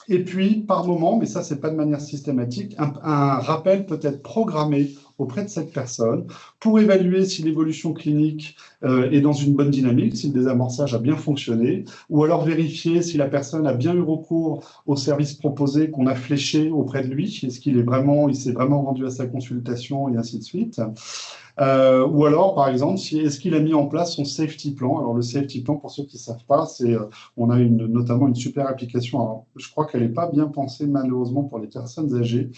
Et puis, par moment, mais ça, ce n'est pas de manière systématique, un rappel peut être programmé auprès de cette personne pour évaluer si l'évolution clinique est dans une bonne dynamique, si le désamorçage a bien fonctionné, ou alors vérifier si la personne a bien eu recours aux services proposés qu'on a fléchés auprès de lui, est-ce qu'il s'est vraiment rendu à sa consultation, et ainsi de suite. Ou alors, par exemple, est-ce qu'il a mis en place son safety plan? Alors, le safety plan, pour ceux qui ne savent pas, on a notamment une super application. Alors, je crois qu'elle n'est pas bien pensée, malheureusement, pour les personnes âgées.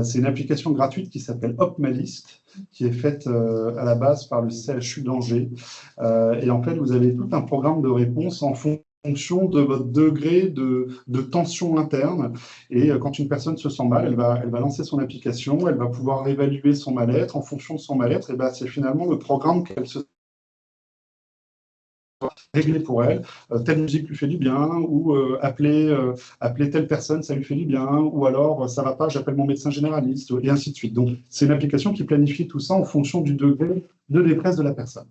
C'est une application gratuite qui s'appelle HopMaList, qui est faite à la base par le CHU d'Angers. Et en fait, vous avez tout un programme de réponse en fonction de votre degré de tension interne. Et quand une personne se sent mal, elle va lancer son application, elle va pouvoir évaluer son mal-être. En fonction de son mal-être, et c'est finalement le programme qu'elle se régler pour elle, telle musique lui fait du bien, ou appeler telle personne, ça lui fait du bien, ou alors ça va pas, j'appelle mon médecin généraliste, et ainsi de suite. Donc, c'est une application qui planifie tout ça en fonction du degré de détresse de la personne.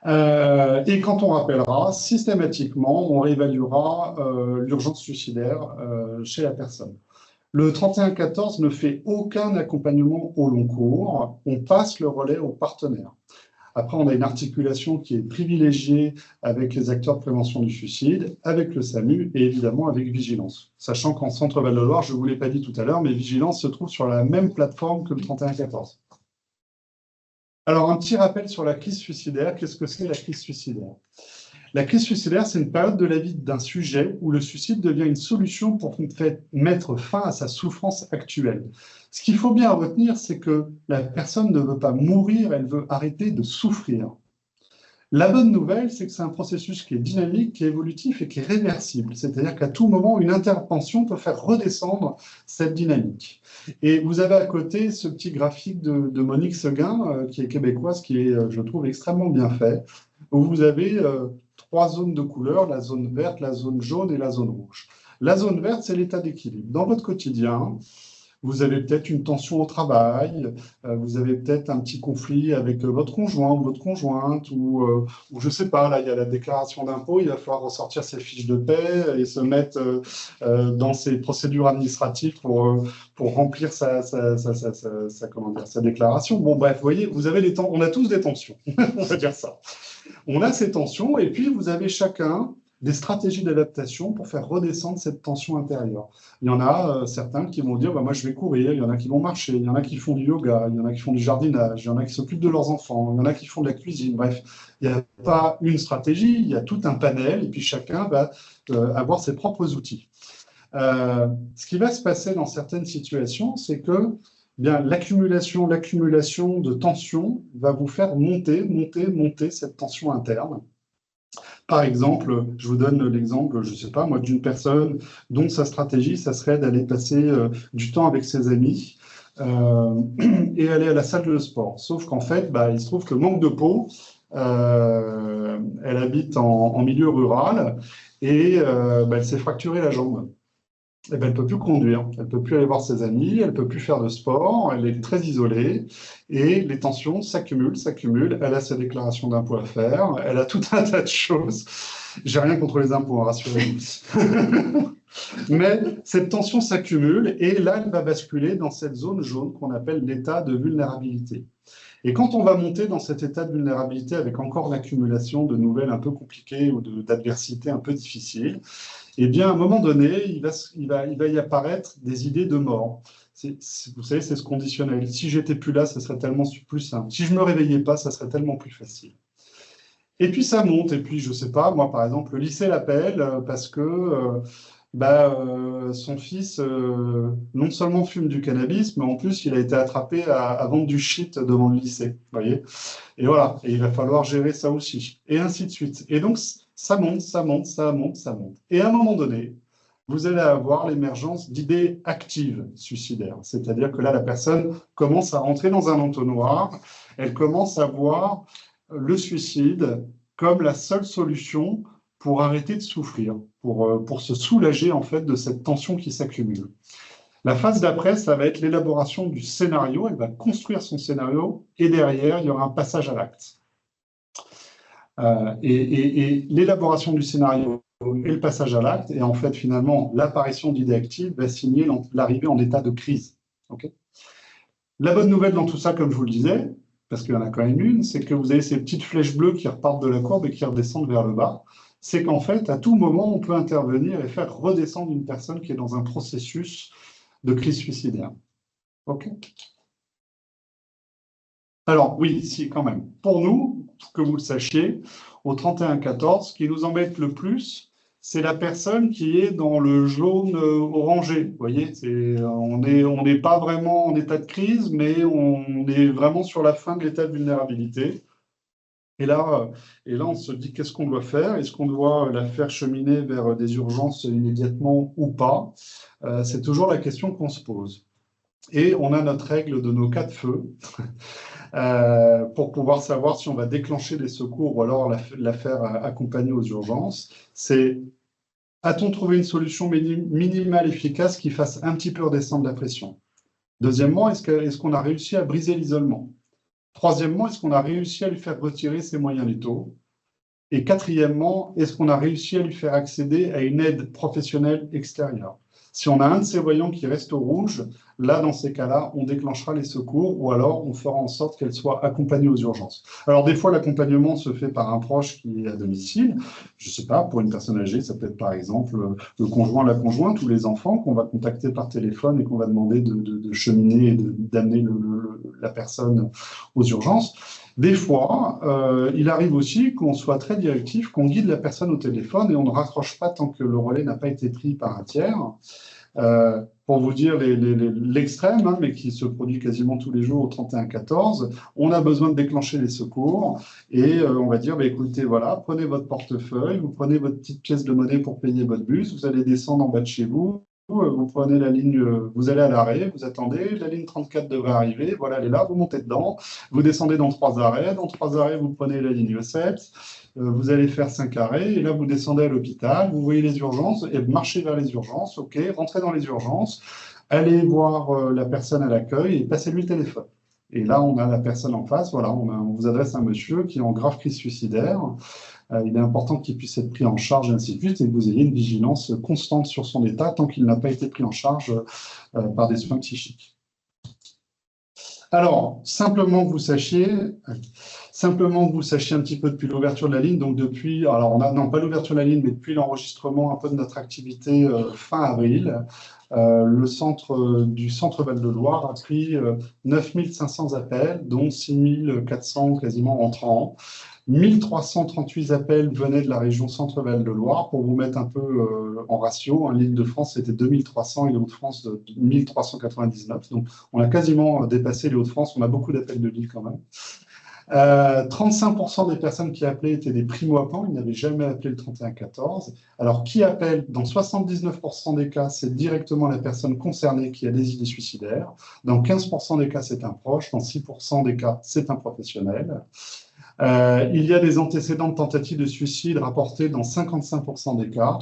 Et quand on rappellera, systématiquement, on réévaluera l'urgence suicidaire chez la personne. Le 3114 ne fait aucun accompagnement au long cours, on passe le relais aux partenaires. Après, on a une articulation qui est privilégiée avec les acteurs de prévention du suicide, avec le SAMU et évidemment avec Vigilance. Sachant qu'en Centre-Val de Loire, je ne vous l'ai pas dit tout à l'heure, mais Vigilance se trouve sur la même plateforme que le 3114. Alors, un petit rappel sur la crise suicidaire. Qu'est-ce que c'est la crise suicidaire? La crise suicidaire, c'est une période de la vie d'un sujet où le suicide devient une solution pour mettre fin à sa souffrance actuelle. Ce qu'il faut bien retenir, c'est que la personne ne veut pas mourir, elle veut arrêter de souffrir. La bonne nouvelle, c'est que c'est un processus qui est dynamique, qui est évolutif et qui est réversible. C'est-à-dire qu'à tout moment, une intervention peut faire redescendre cette dynamique. Et vous avez à côté ce petit graphique de Monique Seguin, qui est québécoise, qui est, je trouve, extrêmement bien fait, où vous avez 3 zones de couleurs, la zone verte, la zone jaune et la zone rouge. La zone verte, c'est l'état d'équilibre. Dans votre quotidien, vous avez peut-être une tension au travail, vous avez peut-être un petit conflit avec votre conjoint ou votre conjointe, ou je ne sais pas, là, il y a la déclaration d'impôt, il va falloir ressortir ses fiches de paie et se mettre dans ses procédures administratives pour remplir comment dire, sa déclaration. Bon, bref, vous voyez, vous avez on a tous des tensions, on va dire ça. On a ces tensions, et puis vous avez chacun des stratégies d'adaptation pour faire redescendre cette tension intérieure. Il y en a certains qui vont dire bah, moi je vais courir, il y en a qui vont marcher, il y en a qui font du yoga, il y en a qui font du jardinage, il y en a qui s'occupent de leurs enfants, il y en a qui font de la cuisine. Bref, il n'y a pas une stratégie, il y a tout un panel et puis chacun va avoir ses propres outils. Ce qui va se passer dans certaines situations, c'est que bien, l'accumulation de tension va vous faire monter cette tension interne. Par exemple, je vous donne l'exemple, je ne sais pas, moi, d'une personne dont sa stratégie, ça serait d'aller passer du temps avec ses amis et aller à la salle de sport. Sauf qu'en fait, bah, il se trouve que manque de peau, elle habite en milieu rural et bah, elle s'est fracturée la jambe. Eh ben, elle ne peut plus conduire, elle ne peut plus aller voir ses amis, elle ne peut plus faire de sport, elle est très isolée et les tensions s'accumulent. Elle a sa déclaration d'impôt à faire, elle a tout un tas de choses. J'ai rien contre les impôts, rassurez-vous. Mais cette tension s'accumule et là, elle va basculer dans cette zone jaune qu'on appelle l'état de vulnérabilité. Et quand on va monter dans cet état de vulnérabilité avec encore l'accumulation de nouvelles un peu compliquées ou d'adversités un peu difficiles, eh bien, à un moment donné, il va y apparaître des idées de mort. Vous savez, c'est ce conditionnel. Si j'étais plus là, ça serait tellement plus simple. Si je me réveillais pas, ça serait tellement plus facile. Et puis ça monte. Et puis, je sais pas, moi, par exemple, le lycée l'appelle parce que son fils non seulement fume du cannabis, mais en plus, il a été attrapé à vendre du shit devant le lycée. Vous voyez ? Et voilà. Et il va falloir gérer ça aussi. Et ainsi de suite. Et donc, ça monte. Et à un moment donné, vous allez avoir l'émergence d'idées actives suicidaires. C'est-à-dire que là, la personne commence à rentrer dans un entonnoir, elle commence à voir le suicide comme la seule solution pour arrêter de souffrir, pour se soulager en fait de cette tension qui s'accumule. La phase d'après, ça va être l'élaboration du scénario. Elle va construire son scénario et derrière, il y aura un passage à l'acte. Et l'élaboration du scénario et le passage à l'acte, et en fait, finalement, l'apparition d'idées actives va signer l'arrivée en état de crise. Okay. La bonne nouvelle dans tout ça, comme je vous le disais, parce qu'il y en a quand même une, c'est que vous avez ces petites flèches bleues qui repartent de la courbe et qui redescendent vers le bas. C'est qu'en fait, à tout moment, on peut intervenir et faire redescendre une personne qui est dans un processus de crise suicidaire. OK ? Alors, oui, si, quand même. Pour nous, que vous le sachiez, au 31-14, ce qui nous embête le plus, c'est la personne qui est dans le jaune orangé. Vous voyez, on n'est pas vraiment en état de crise, mais on est vraiment sur la fin de l'état de vulnérabilité. Et là, on se dit qu'est-ce qu'on doit faire? Est-ce qu'on doit la faire cheminer vers des urgences immédiatement ou pas? C'est toujours la question qu'on se pose. Et on a notre règle de nos 4 feux pour pouvoir savoir si on va déclencher les secours ou alors la faire accompagner aux urgences. C'est, a-t-on trouvé une solution minimale efficace qui fasse un petit peu redescendre la pression? Deuxièmement, est-ce qu'on a réussi à briser l'isolement? Troisièmement, est-ce qu'on a réussi à lui faire retirer ses moyens létaux? Et quatrièmement, est-ce qu'on a réussi à lui faire accéder à une aide professionnelle extérieure? Si on a un de ces voyants qui reste au rouge, là, dans ces cas-là, on déclenchera les secours ou alors on fera en sorte qu'elle soit accompagnée aux urgences. Alors, des fois, l'accompagnement se fait par un proche qui est à domicile. Je ne sais pas, pour une personne âgée, ça peut être par exemple le conjoint, la conjointe ou les enfants qu'on va contacter par téléphone et qu'on va demander de cheminer et d'amener la personne aux urgences. Des fois, il arrive aussi qu'on soit très directif, qu'on guide la personne au téléphone et on ne raccroche pas tant que le relais n'a pas été pris par un tiers. Pour vous dire l'extrême, hein, mais qui se produit quasiment tous les jours au 31-14, on a besoin de déclencher les secours et on va dire, bah, écoutez, voilà, prenez votre portefeuille, vous prenez votre petite pièce de monnaie pour payer votre bus, vous allez descendre en bas de chez vous, vous prenez la ligne, vous allez à l'arrêt, vous attendez, la ligne 34 devrait arriver, voilà, elle est là, vous montez dedans, vous descendez dans 3 arrêts, dans 3 arrêts, vous prenez la ligne 7, vous allez faire 5 arrêts, et là, vous descendez à l'hôpital, vous voyez les urgences, et marchez vers les urgences, ok, rentrez dans les urgences, allez voir la personne à l'accueil et passez-lui le téléphone. Et là, on a la personne en face, voilà, on vous adresse un monsieur qui est en grave crise suicidaire, il est important qu'il puisse être pris en charge, et ainsi de suite, et que vous ayez une vigilance constante sur son état tant qu'il n'a pas été pris en charge par des soins psychiques. Alors, simplement que vous sachiez un petit peu depuis l'ouverture de la ligne, donc depuis, alors on a, non pas l'ouverture de la ligne, mais depuis l'enregistrement un peu de notre activité fin avril, le centre du Centre Val-de-Loire a pris 9500 appels, dont 6400 quasiment entrants. 1338 appels venaient de la région Centre-Val de Loire. Pour vous mettre un peu en ratio, l'Île-de-France, c'était 2300 et les Hauts-de-France, 1399. Donc, on a quasiment dépassé les Hauts-de-France. On a beaucoup d'appels de Lille quand même. 35% des personnes qui appelaient étaient des primo-appelants. Ils n'avaient jamais appelé le 3114. Alors, qui appelle? Dans 79% des cas, c'est directement la personne concernée qui a des idées suicidaires. Dans 15% des cas, c'est un proche. Dans 6% des cas, c'est un professionnel. Il y a des antécédents de tentative de suicide rapportés dans 55% des cas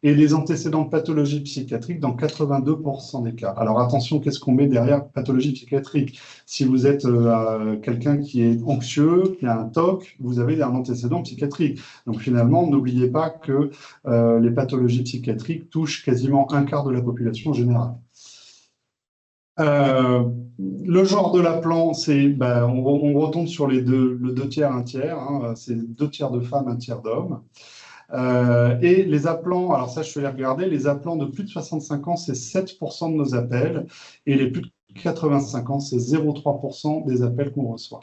et des antécédents de pathologie psychiatrique dans 82% des cas. Alors attention, qu'est-ce qu'on met derrière pathologie psychiatrique? Si vous êtes quelqu'un qui est anxieux, qui a un TOC, vous avez un antécédent psychiatrique. Donc finalement, n'oubliez pas que les pathologies psychiatriques touchent quasiment un quart de la population générale. Le genre de l'appelant, c'est, on retombe sur le 2 tiers, 1 tiers, hein, c'est 2 tiers de femmes, 1 tiers d'hommes. Et les appelants, alors ça je vais les regarder, les appelants de plus de 65 ans, c'est 7% de nos appels, et les plus de 85 ans, c'est 0,3% des appels qu'on reçoit.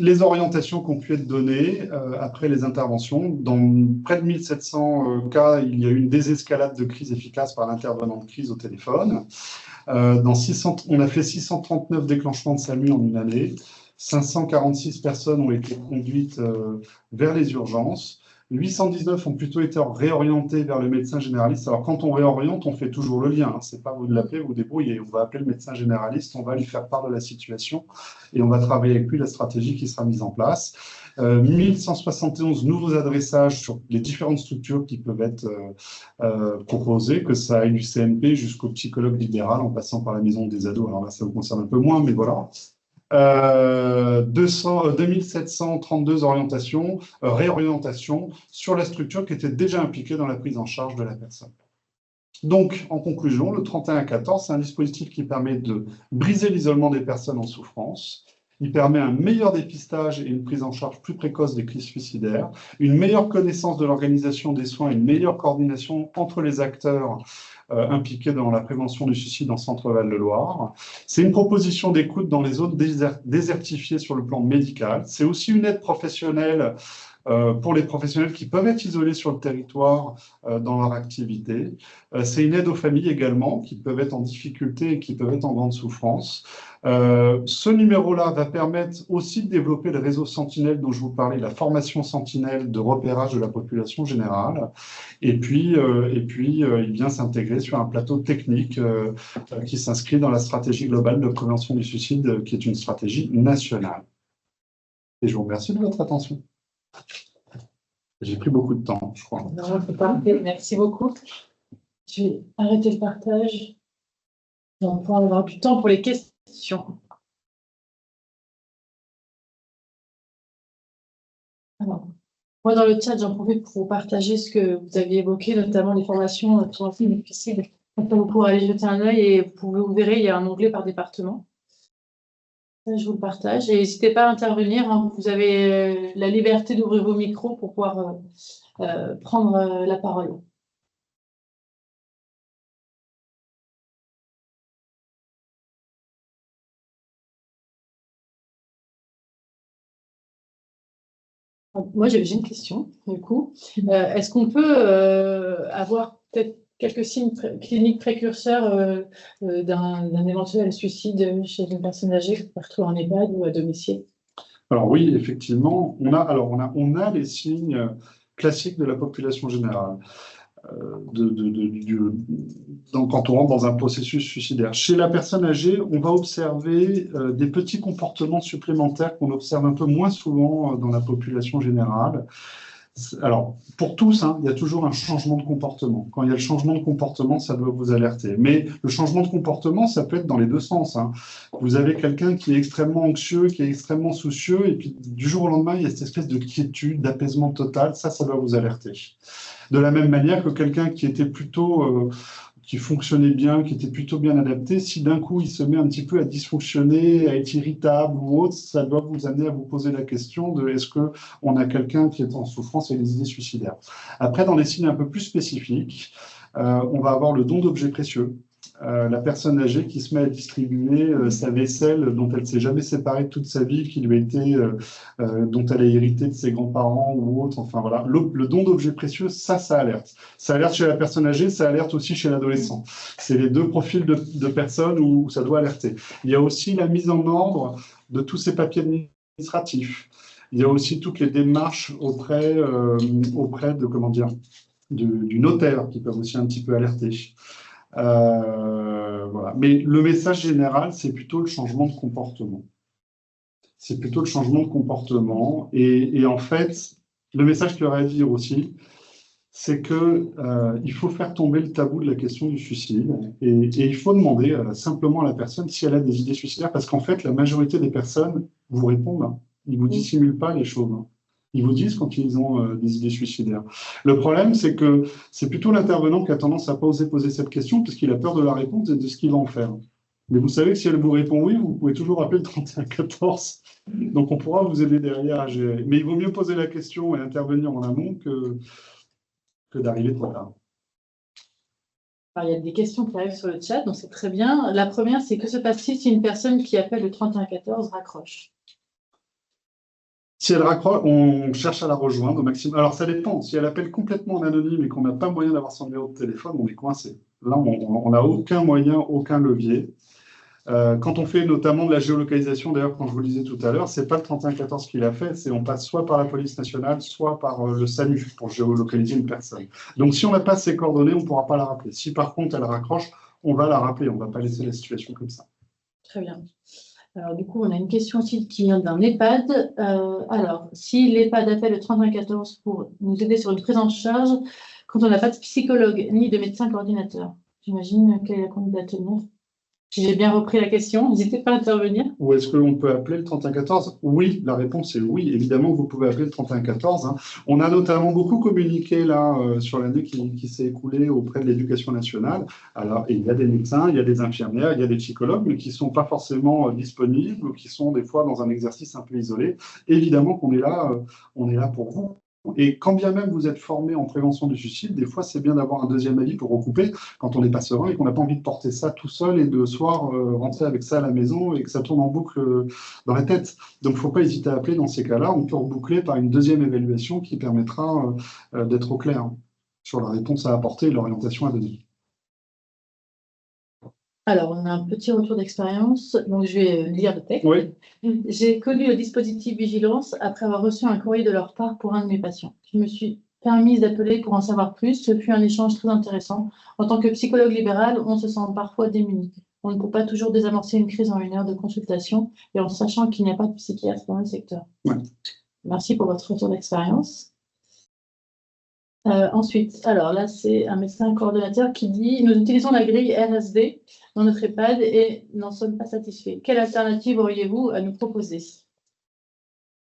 Les orientations qui ont pu être données après les interventions. Dans près de 1700 cas, il y a eu une désescalade de crise efficace par l'intervenant de crise au téléphone. On a fait 639 déclenchements de SAMU en une année. 546 personnes ont été conduites vers les urgences. 819 ont plutôt été réorientés vers le médecin généraliste. Alors, quand on réoriente, on fait toujours le lien. C'est pas vous de l'appeler, vous débrouillez. On va appeler le médecin généraliste, on va lui faire part de la situation et on va travailler avec lui la stratégie qui sera mise en place. 1171 nouveaux adressages sur les différentes structures qui peuvent être proposées, que ça aille du CMP jusqu'au psychologue libéral en passant par la maison des ados. Alors là, ça vous concerne un peu moins, mais voilà. 2732 réorientations sur la structure qui était déjà impliquée dans la prise en charge de la personne. Donc, en conclusion, le 3114, c'est un dispositif qui permet de briser l'isolement des personnes en souffrance. Il permet un meilleur dépistage et une prise en charge plus précoce des crises suicidaires, une meilleure connaissance de l'organisation des soins, une meilleure coordination entre les acteurs impliqués dans la prévention du suicide en Centre-Val de Loire. C'est une proposition d'écoute dans les zones désertifiées sur le plan médical. C'est aussi une aide professionnelle pour les professionnels qui peuvent être isolés sur le territoire dans leur activité. C'est une aide aux familles également, qui peuvent être en difficulté et qui peuvent être en grande souffrance. Ce numéro-là va permettre aussi de développer le réseau Sentinelle dont je vous parlais, la formation Sentinelle de repérage de la population générale. Et puis il vient s'intégrer sur un plateau technique qui s'inscrit dans la stratégie globale de prévention du suicide, qui est une stratégie nationale. Et je vous remercie de votre attention. J'ai pris beaucoup de temps, je crois. Non, c'est parfait. Merci beaucoup. Je vais arrêter le partage. On va pouvoir avoir du temps pour les questions. Alors, moi, dans le chat, j'en profite pour vous partager ce que vous aviez évoqué, notamment les formations sur un film difficile. Donc, vous pourrez aller jeter un œil et vous verrez, il y a un onglet par département. Ça, je vous le partage. Et n'hésitez pas à intervenir, hein. Vous avez la liberté d'ouvrir vos micros pour pouvoir prendre la parole. Moi, j'ai une question, du coup. Est-ce qu'on peut avoir peut-être quelques signes cliniques précurseurs d'un éventuel suicide chez une personne âgée, partout en EHPAD ou à domicile? Alors oui, effectivement, on a les signes classiques de la population générale. Quand on rentre dans un processus suicidaire. Chez la personne âgée, on va observer des petits comportements supplémentaires qu'on observe un peu moins souvent dans la population générale. Alors, pour tous, hein, il y a toujours un changement de comportement. Quand il y a le changement de comportement, ça doit vous alerter. Mais le changement de comportement, ça peut être dans les deux sens, hein. Vous avez quelqu'un qui est extrêmement anxieux, qui est extrêmement soucieux, et puis du jour au lendemain, il y a cette espèce de quiétude, d'apaisement total. Ça doit vous alerter. De la même manière que quelqu'un qui était plutôt, qui fonctionnait bien, qui était plutôt bien adapté, si d'un coup il se met un petit peu à dysfonctionner, à être irritable ou autre, ça doit vous amener à vous poser la question de est-ce qu'on a quelqu'un qui est en souffrance et des idées suicidaires. Après, dans les signes un peu plus spécifiques, on va avoir le don d'objets précieux. La personne âgée qui se met à distribuer sa vaisselle dont elle ne s'est jamais séparée toute sa vie, qui lui a été, dont elle a hérité de ses grands-parents ou autre. Enfin voilà, le don d'objets précieux, ça alerte. Ça alerte chez la personne âgée, ça alerte aussi chez l'adolescent. C'est les deux profils de personnes où ça doit alerter. Il y a aussi la mise en ordre de tous ces papiers administratifs. Il y a aussi toutes les démarches auprès de, comment dire, du notaire qui peuvent aussi un petit peu alerter. Voilà. Mais le message général, c'est plutôt le changement de comportement. C'est plutôt le changement de comportement. Et en fait, le message qu'il y aurait à dire aussi, c'est qu'il faut faire tomber le tabou de la question du suicide. Et il faut demander simplement à la personne si elle a des idées suicidaires, parce qu'en fait, la majorité des personnes vous répondent. Hein. Ils ne vous dissimulent pas les choses. Hein. Ils vous disent quand ils ont des idées suicidaires. Le problème, c'est que c'est plutôt l'intervenant qui a tendance à pas oser poser cette question parce qu'il a peur de la réponse et de ce qu'il va en faire. Mais vous savez que si elle vous répond oui, vous pouvez toujours appeler le 3114. Donc, on pourra vous aider derrière à gérer. Mais il vaut mieux poser la question et intervenir en amont que d'arriver trop tard. Alors, il y a des questions qui arrivent sur le chat, donc c'est très bien. La première, c'est que se passe-t-il si une personne qui appelle le 3114 raccroche? Si elle raccroche, on cherche à la rejoindre au maximum. Alors, ça dépend. Si elle appelle complètement en anonyme et qu'on n'a pas moyen d'avoir son numéro de téléphone, on est coincé. Là, on n'a aucun moyen, aucun levier. Quand on fait notamment de la géolocalisation, d'ailleurs, quand je vous le disais tout à l'heure, ce n'est pas le 3114 qui l'a fait, c'est on passe soit par la police nationale, soit par le SAMU pour géolocaliser une personne. Donc, si on n'a pas ses coordonnées, on ne pourra pas la rappeler. Si par contre, elle raccroche, on va la rappeler. On ne va pas laisser la situation comme ça. Très bien. Alors, du coup, on a une question aussi qui vient d'un EHPAD. Alors, si l'EHPAD appelle le 3114 pour nous aider sur une prise en charge, quand on n'a pas de psychologue ni de médecin coordinateur, j'imagine quelle est la conduite à tenir? Si j'ai bien repris la question, n'hésitez pas à intervenir. Ou est-ce qu'on peut appeler le 3114? Oui, la réponse est oui. Évidemment, vous pouvez appeler le 3114. Hein. On a notamment beaucoup communiqué là sur l'année qui s'est écoulée auprès de l'Éducation nationale. Alors, il y a des médecins, il y a des infirmières, il y a des psychologues, mais qui ne sont pas forcément disponibles ou qui sont des fois dans un exercice un peu isolé. Évidemment qu'on est là pour vous. Et quand bien même vous êtes formé en prévention du suicide, des fois, c'est bien d'avoir un deuxième avis pour recouper quand on n'est pas serein et qu'on n'a pas envie de porter ça tout seul et de soir rentrer avec ça à la maison et que ça tourne en boucle dans la tête. Donc, il ne faut pas hésiter à appeler dans ces cas-là. On peut reboucler par une deuxième évaluation qui permettra d'être au clair sur la réponse à apporter et l'orientation à donner. Alors, on a un petit retour d'expérience, donc je vais lire le texte. Oui. J'ai connu le dispositif Vigilance après avoir reçu un courrier de leur part pour un de mes patients. Je me suis permise d'appeler pour en savoir plus. Ce fut un échange très intéressant. En tant que psychologue libéral, on se sent parfois démuni. On ne peut pas toujours désamorcer une crise en 1 heure de consultation et en sachant qu'il n'y a pas de psychiatre dans le secteur. Ouais. Merci pour votre retour d'expérience. Ensuite, alors là, c'est un médecin coordonnateur qui dit « Nous utilisons la grille RSD dans notre EHPAD et n'en sommes pas satisfaits. Quelle alternative auriez-vous à nous proposer ?»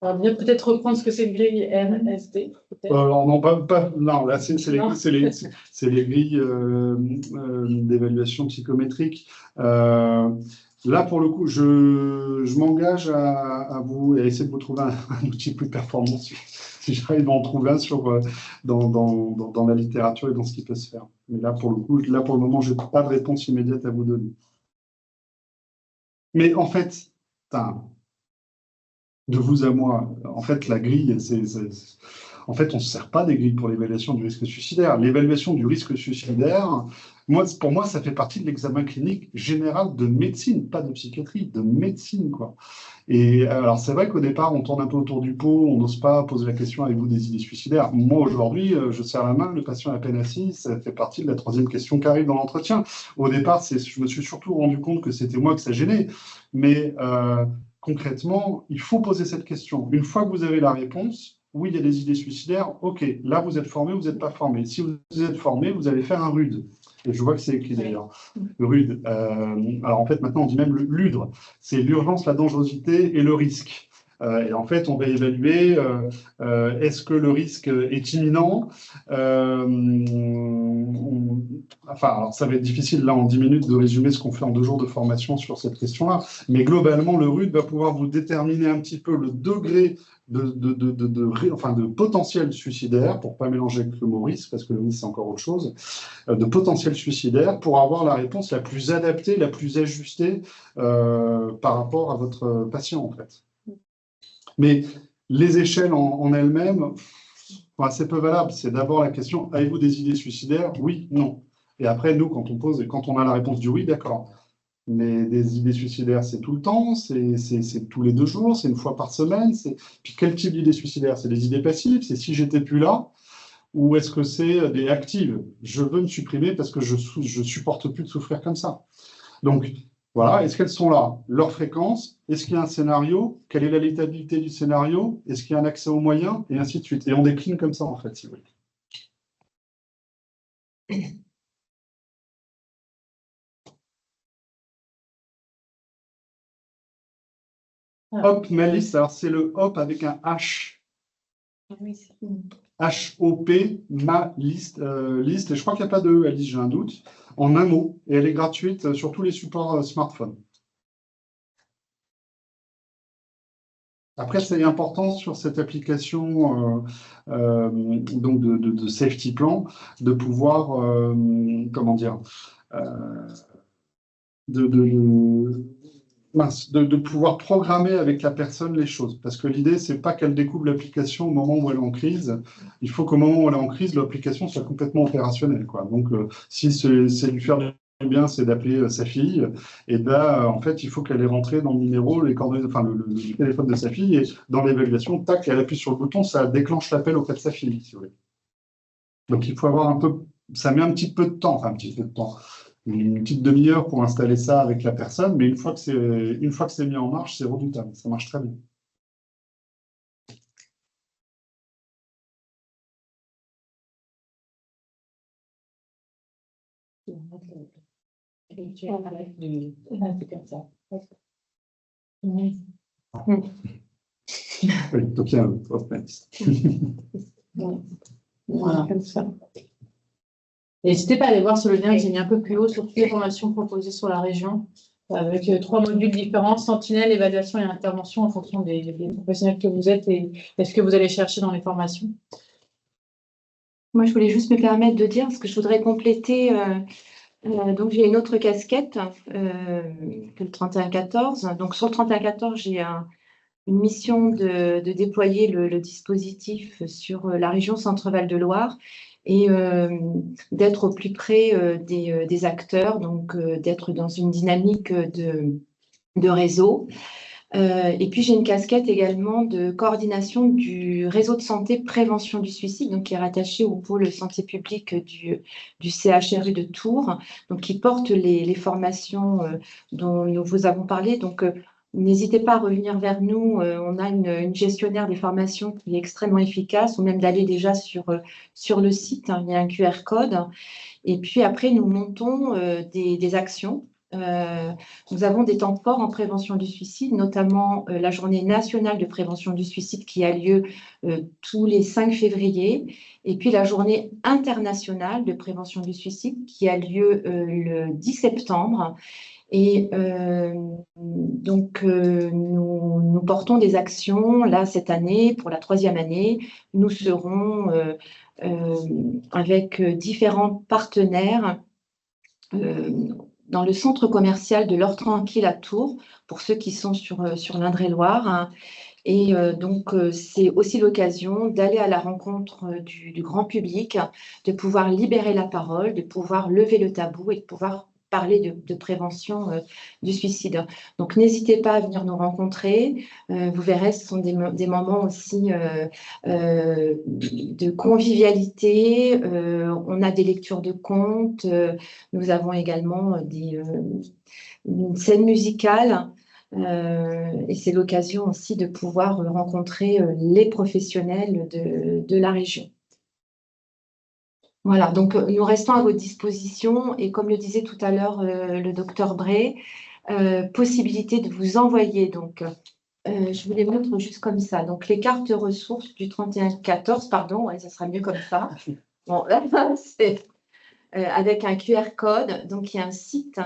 Alors, bien peut-être reprendre ce que c'est une grille RSD. Non, là, c'est les grilles d'évaluation psychométrique. Là, pour le coup, je m'engage à vous à essayer de vous trouver un outil plus performant si j'arrive à en trouver un dans la littérature et dans ce qui peut se faire. Mais là, pour le coup, pour le moment, je n'ai pas de réponse immédiate à vous donner. Mais en fait, de vous à moi, en fait, la grille, en fait, on ne se sert pas des grilles pour l'évaluation du risque suicidaire. L'évaluation du risque suicidaire, pour moi, ça fait partie de l'examen clinique général de médecine, pas de psychiatrie, de médecine, quoi. Et alors, c'est vrai qu'au départ, on tourne un peu autour du pot, on n'ose pas poser la question, avez-vous des idées suicidaires? Moi, aujourd'hui, je serre la main, le patient est à peine assis, ça fait partie de la 3e question qui arrive dans l'entretien. Au départ, je me suis surtout rendu compte que c'était moi que ça gênait. Mais concrètement, il faut poser cette question. Une fois que vous avez la réponse, oui, il y a des idées suicidaires, ok, là, vous êtes formé, vous n'êtes pas formé. Si vous êtes formé, vous allez faire un RUD. Et je vois que c'est écrit d'ailleurs. Le RUD. Alors en fait, maintenant, on dit même l'UDRE. C'est l'urgence, la dangerosité et le risque. Et en fait, on va évaluer est-ce que le risque est imminent. Enfin, alors ça va être difficile là en 10 minutes de résumer ce qu'on fait en 2 jours de formation sur cette question-là. Mais globalement, le RUD va pouvoir vous déterminer un petit peu le degré de potentiel suicidaire, pour ne pas mélanger avec le mot risque, parce que le risque, c'est encore autre chose, de potentiel suicidaire, pour avoir la réponse la plus adaptée, la plus ajustée par rapport à votre patient, en fait. Mais les échelles en elles-mêmes, c'est peu valable. C'est d'abord la question, avez-vous des idées suicidaires? Oui, non. Et après, nous, quand on pose et quand on a la réponse du oui, d'accord. Mais des idées suicidaires, c'est tout le temps, c'est tous les 2 jours, c'est 1 fois par semaine. Puis quel type d'idées suicidaires? C'est des idées passives, c'est si j'étais plus là, ou est-ce que c'est des actives? Je veux me supprimer parce que je supporte plus de souffrir comme ça. Donc, voilà, est-ce qu'elles sont là? Leur fréquence? Est-ce qu'il y a un scénario? Quelle est la létalité du scénario? Est-ce qu'il y a un accès aux moyens? Et ainsi de suite. Et on décline comme ça, en fait, si vous voulez. Hop, ma liste, alors c'est le hop avec un H. H-O-P, ma liste, liste, et je crois qu'il n'y a pas de E, Alice, j'ai un doute, en un mot, et elle est gratuite sur tous les supports smartphones. Après, c'est important sur cette application donc de Safety Plan de pouvoir, comment dire, de pouvoir programmer avec la personne les choses. Parce que l'idée, c'est pas qu'elle découvre l'application au moment où elle est en crise. Il faut qu'au moment où elle est en crise, l'application soit complètement opérationnelle, quoi. Donc, si c'est lui faire du bien, c'est d'appeler sa fille, et ben, en fait, il faut qu'elle ait rentré dans le numéro, les coordonnées, enfin, le téléphone de sa fille, et dans l'évaluation, tac, elle appuie sur le bouton, ça déclenche l'appel auprès de sa fille, si vous voulez. Donc, il faut avoir un peu, ça met un petit peu de temps, enfin, un petit peu de temps, une petite demi-heure pour installer ça avec la personne, mais une fois que c'est mis en marche, c'est redoutable, ça marche très bien. Oui, donc il y a un voilà, comme ça. N'hésitez pas à aller voir sur le lien que j'ai mis un peu plus haut sur toutes les formations proposées sur la région. avec 3 modules différents, sentinelle, évaluation et intervention en fonction des professionnels que vous êtes et ce que vous allez chercher dans les formations. Moi, je voulais juste me permettre de dire, parce que je voudrais compléter, donc j'ai une autre casquette que le 3114. Donc sur le 3114, j'ai une mission de déployer le dispositif sur la région Centre-Val de Loire et d'être au plus près des acteurs, donc d'être dans une dynamique de réseau. Et puis j'ai une casquette également de coordination du réseau de santé prévention du suicide, donc qui est rattaché au pôle santé publique du CHRU de Tours, donc qui porte les formations dont nous vous avons parlé. Donc n'hésitez pas à revenir vers nous. On a une gestionnaire des formations qui est extrêmement efficace, ou même d'aller déjà sur le site, hein, il y a un QR code. Et puis après, nous montons des actions. Nous avons des temps forts en prévention du suicide, notamment la journée nationale de prévention du suicide qui a lieu tous les 5 février, et puis la journée internationale de prévention du suicide qui a lieu le 10 septembre. Et donc, nous portons des actions. Là, cette année, pour la 3e année, nous serons avec différents partenaires dans le centre commercial de l'Or Tranquille à Tours, pour ceux qui sont sur l'Indre-et-Loire. Hein. Et donc, c'est aussi l'occasion d'aller à la rencontre du grand public, de pouvoir libérer la parole, de pouvoir lever le tabou et de pouvoir parler de prévention du suicide. Donc, n'hésitez pas à venir nous rencontrer. Vous verrez, ce sont des moments aussi de convivialité. On a des lectures de contes. Nous avons également une scène musicale. Et c'est l'occasion aussi de pouvoir rencontrer les professionnels de la région. Voilà, donc nous restons à votre disposition et comme le disait tout à l'heure le docteur Bray, possibilité de vous envoyer, donc je vous les montre juste comme ça, donc les cartes ressources du 3114, pardon, ouais, ça sera mieux comme ça. Bon, là, c'est avec un QR code, donc il y a un site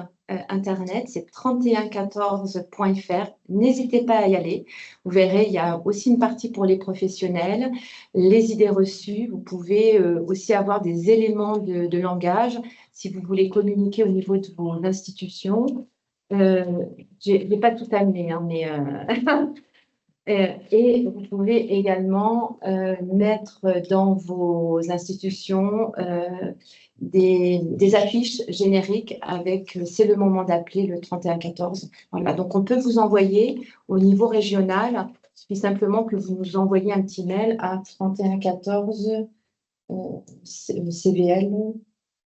internet, c'est 3114.fr. N'hésitez pas à y aller. Vous verrez, il y a aussi une partie pour les professionnels, les idées reçues. Vous pouvez aussi avoir des éléments de langage si vous voulez communiquer au niveau de vos institutions. Je n'ai pas tout amené, hein, mais et vous pouvez également mettre dans vos institutions des affiches génériques avec « C'est le moment d'appeler le 3114 ». Voilà, donc on peut vous envoyer au niveau régional, il suffit simplement que vous nous envoyiez un petit mail à 3114 CVL.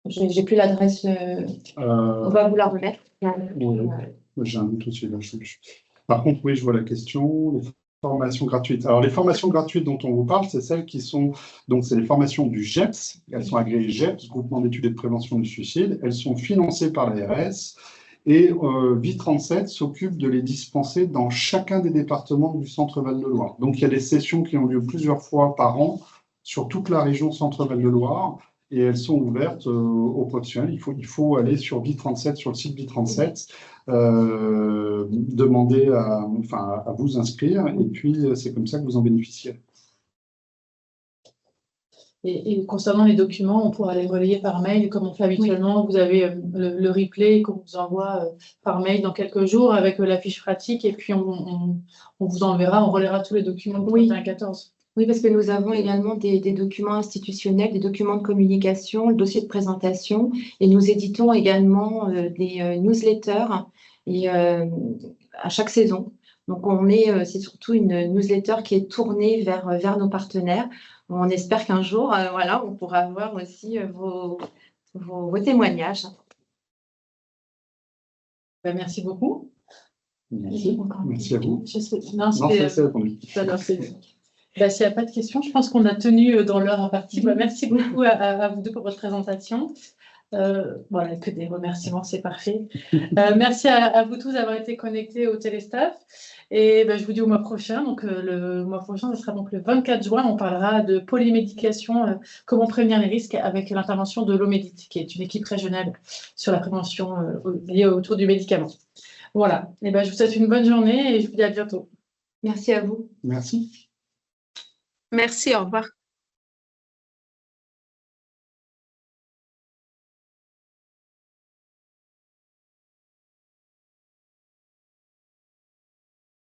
Je n'ai plus l'adresse, on va vous la remettre. Oui, j'ai un doute aussi là. Par contre, oui, je vois la question. Les formations gratuites. Alors, les formations gratuites dont on vous parle, c'est celles qui sont, donc c'est les formations du GEPS. Elles sont agréées GEPS, Groupement d'études et de prévention du suicide. Elles sont financées par l'ARS et VIE37 s'occupe de les dispenser dans chacun des départements du Centre-Val de Loire. Donc, il y a des sessions qui ont lieu plusieurs fois par an sur toute la région Centre-Val de Loire. Et elles sont ouvertes aux professionnels. Il faut aller sur VIE37, sur le site VIE37, demander à vous inscrire, et puis c'est comme ça que vous en bénéficiez. Et concernant les documents, on pourra les relayer par mail, comme on fait habituellement. Oui. Vous avez le replay qu'on vous envoie par mail dans quelques jours avec la fiche pratique, et puis on vous enverra, on relaiera tous les documents du 3114. Oui, parce que nous avons également des documents institutionnels, des documents de communication, le dossier de présentation, et nous éditons également des newsletters et, à chaque saison. Donc, c'est surtout une newsletter qui est tournée vers nos partenaires. On espère qu'un jour, voilà, on pourra avoir aussi vos témoignages. Ben, merci beaucoup. Merci à vous. Non, c'est bah, s'il n'y a pas de questions, je pense qu'on a tenu dans l'heure impartie. Bah, merci beaucoup à vous deux pour votre présentation. Voilà, que des remerciements, c'est parfait. Merci à vous tous d'avoir été connectés au Téléstaff. Et bah, je vous dis au mois prochain. Donc, le mois prochain, ce sera donc le 24 juin. On parlera de polymédication, comment prévenir les risques avec l'intervention de l'OMEDIT, qui est une équipe régionale sur la prévention liée autour du médicament. Voilà. Et ben, je vous souhaite une bonne journée et je vous dis à bientôt. Merci à vous. Merci. Merci, au revoir.